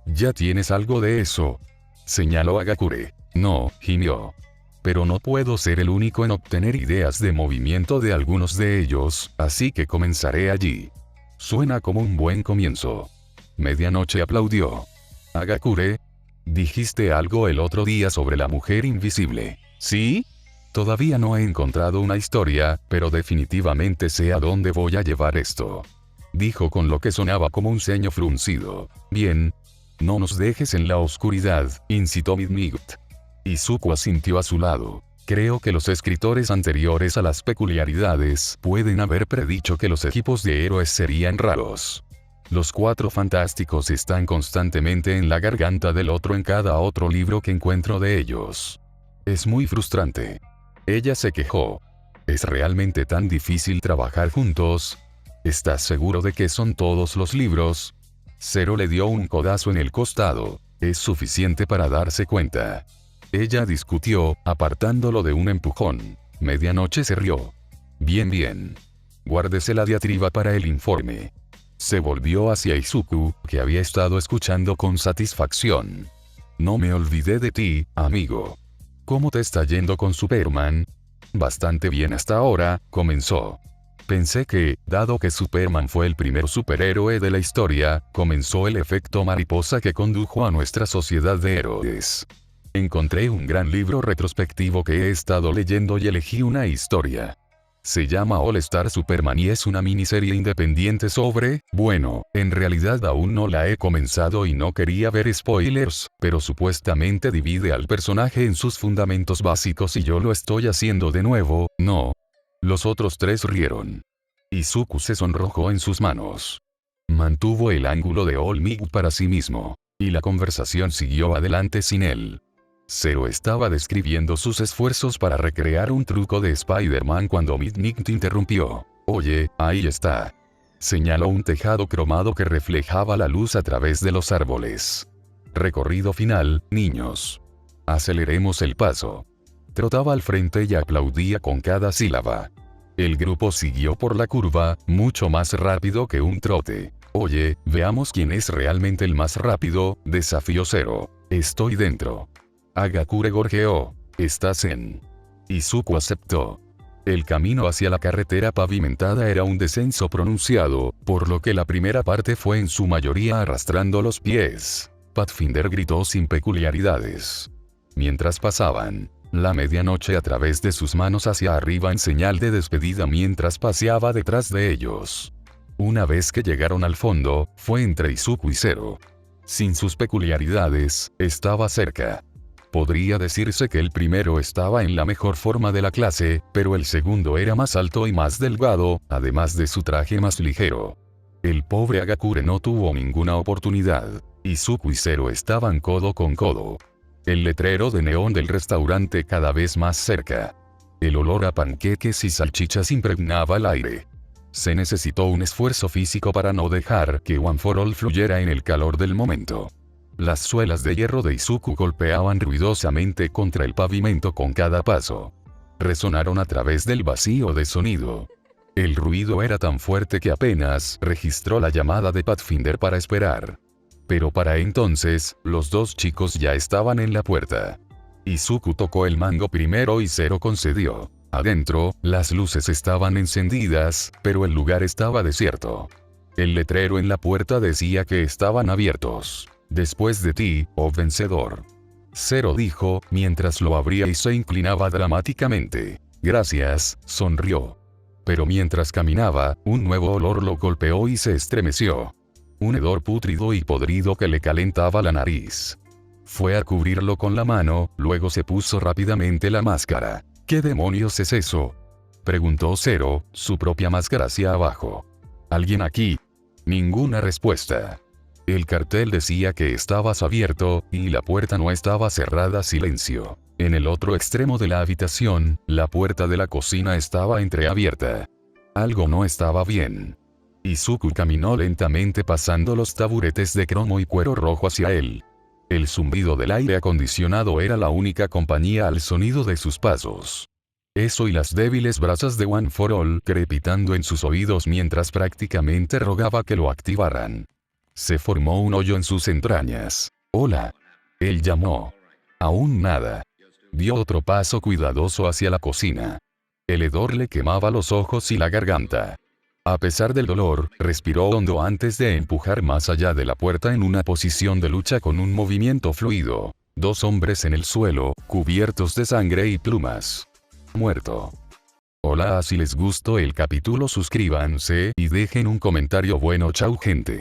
Ya tienes algo de eso. Señaló Agakure. No, gimió. Pero no puedo ser el único en obtener ideas de movimiento de algunos de ellos, así que comenzaré allí. Suena como un buen comienzo. Medianoche aplaudió. Agakure. Dijiste algo el otro día sobre la mujer invisible. ¿Sí? Todavía no he encontrado una historia, pero definitivamente sé a dónde voy a llevar esto. Dijo con lo que sonaba como un ceño fruncido. Bien. No nos dejes en la oscuridad, incitó Midnight. Izuku asintió a su lado. Creo que los escritores anteriores a las peculiaridades pueden haber predicho que los equipos de héroes serían raros. Los Cuatro Fantásticos están constantemente en la garganta del otro en cada otro libro que encuentro de ellos. Es muy frustrante. Ella se quejó. ¿Es realmente tan difícil trabajar juntos? ¿Estás seguro de que son todos los libros? Zero le dio un codazo en el costado. Es suficiente para darse cuenta. Ella discutió, apartándolo de un empujón. Medianoche se rió. Bien. Guárdese la diatriba para el informe. Se volvió hacia Izuku, que había estado escuchando con satisfacción. No me olvidé de ti, amigo. ¿Cómo te está yendo con Superman? Bastante bien hasta ahora, comenzó. Pensé que, dado que Superman fue el primer superhéroe de la historia, comenzó el efecto mariposa que condujo a nuestra sociedad de héroes. Encontré un gran libro retrospectivo que he estado leyendo y elegí una historia. Se llama All Star Superman y es una miniserie independiente sobre, bueno, en realidad aún no la he comenzado y no quería ver spoilers, pero supuestamente divide al personaje en sus fundamentos básicos y yo lo estoy haciendo de nuevo, ¿no? Los otros tres rieron. Izuku se sonrojó en sus manos. Mantuvo el ángulo de All Might para sí mismo, y la conversación siguió adelante sin él. Zero estaba describiendo sus esfuerzos para recrear un truco de Spider-Man cuando Midnight interrumpió. Oye, ahí está. Señaló un tejado cromado que reflejaba la luz a través de los árboles. Recorrido final, niños. Aceleremos el paso. Trotaba al frente y aplaudía con cada sílaba. El grupo siguió por la curva, mucho más rápido que un trote. Oye, veamos quién es realmente el más rápido, desafió Zero. Estoy dentro. Agakure gorjeó. ¿Estás en? Izuku aceptó. El camino hacia la carretera pavimentada era un descenso pronunciado, por lo que la primera parte fue en su mayoría arrastrando los pies. Pathfinder gritó sin peculiaridades. Mientras pasaban, la medianoche a través de sus manos hacia arriba en señal de despedida mientras paseaba detrás de ellos. Una vez que llegaron al fondo, fue entre Izuku y Zero. Sin sus peculiaridades, estaba cerca. Podría decirse que el primero estaba en la mejor forma de la clase, pero el segundo era más alto y más delgado, además de su traje más ligero. El pobre Agakure no tuvo ninguna oportunidad. Izuku y Zero estaban codo con codo. El letrero de neón del restaurante cada vez más cerca. El olor a panqueques y salchichas impregnaba el aire. Se necesitó un esfuerzo físico para no dejar que One for All fluyera en el calor del momento. Las suelas de hierro de Izuku golpeaban ruidosamente contra el pavimento con cada paso. Resonaron a través del vacío de sonido. El ruido era tan fuerte que apenas registró la llamada de Pathfinder para esperar. Pero para entonces, los dos chicos ya estaban en la puerta. Izuku tocó el mango primero y Zero concedió. Adentro, las luces estaban encendidas, pero el lugar estaba desierto. El letrero en la puerta decía que estaban abiertos. Después de ti, oh vencedor. Zero dijo, mientras lo abría y se inclinaba dramáticamente. Gracias, sonrió. Pero mientras caminaba, un nuevo olor lo golpeó y se estremeció. Un hedor pútrido y podrido que le calentaba la nariz. Fue a cubrirlo con la mano, luego se puso rápidamente la máscara. ¿Qué demonios es eso?, preguntó Zero, su propia máscara hacia abajo. ¿Alguien aquí? Ninguna respuesta. El cartel decía que estabas abierto, y la puerta no estaba cerrada. Silencio. En el otro extremo de la habitación, la puerta de la cocina estaba entreabierta. Algo no estaba bien. Izuku caminó lentamente pasando los taburetes de cromo y cuero rojo hacia él. El zumbido del aire acondicionado era la única compañía al sonido de sus pasos. Eso y las débiles brasas de One for All crepitando en sus oídos mientras prácticamente rogaba que lo activaran. Se formó un hoyo en sus entrañas. Hola. Él llamó. Aún nada. Dio otro paso cuidadoso hacia la cocina. El hedor le quemaba los ojos y la garganta. A pesar del dolor, respiró hondo antes de empujar más allá de la puerta en una posición de lucha con un movimiento fluido. Dos hombres en el suelo, cubiertos de sangre y plumas. Muerto. Hola, si les gustó el capítulo suscríbanse y dejen un comentario bueno. Chau gente.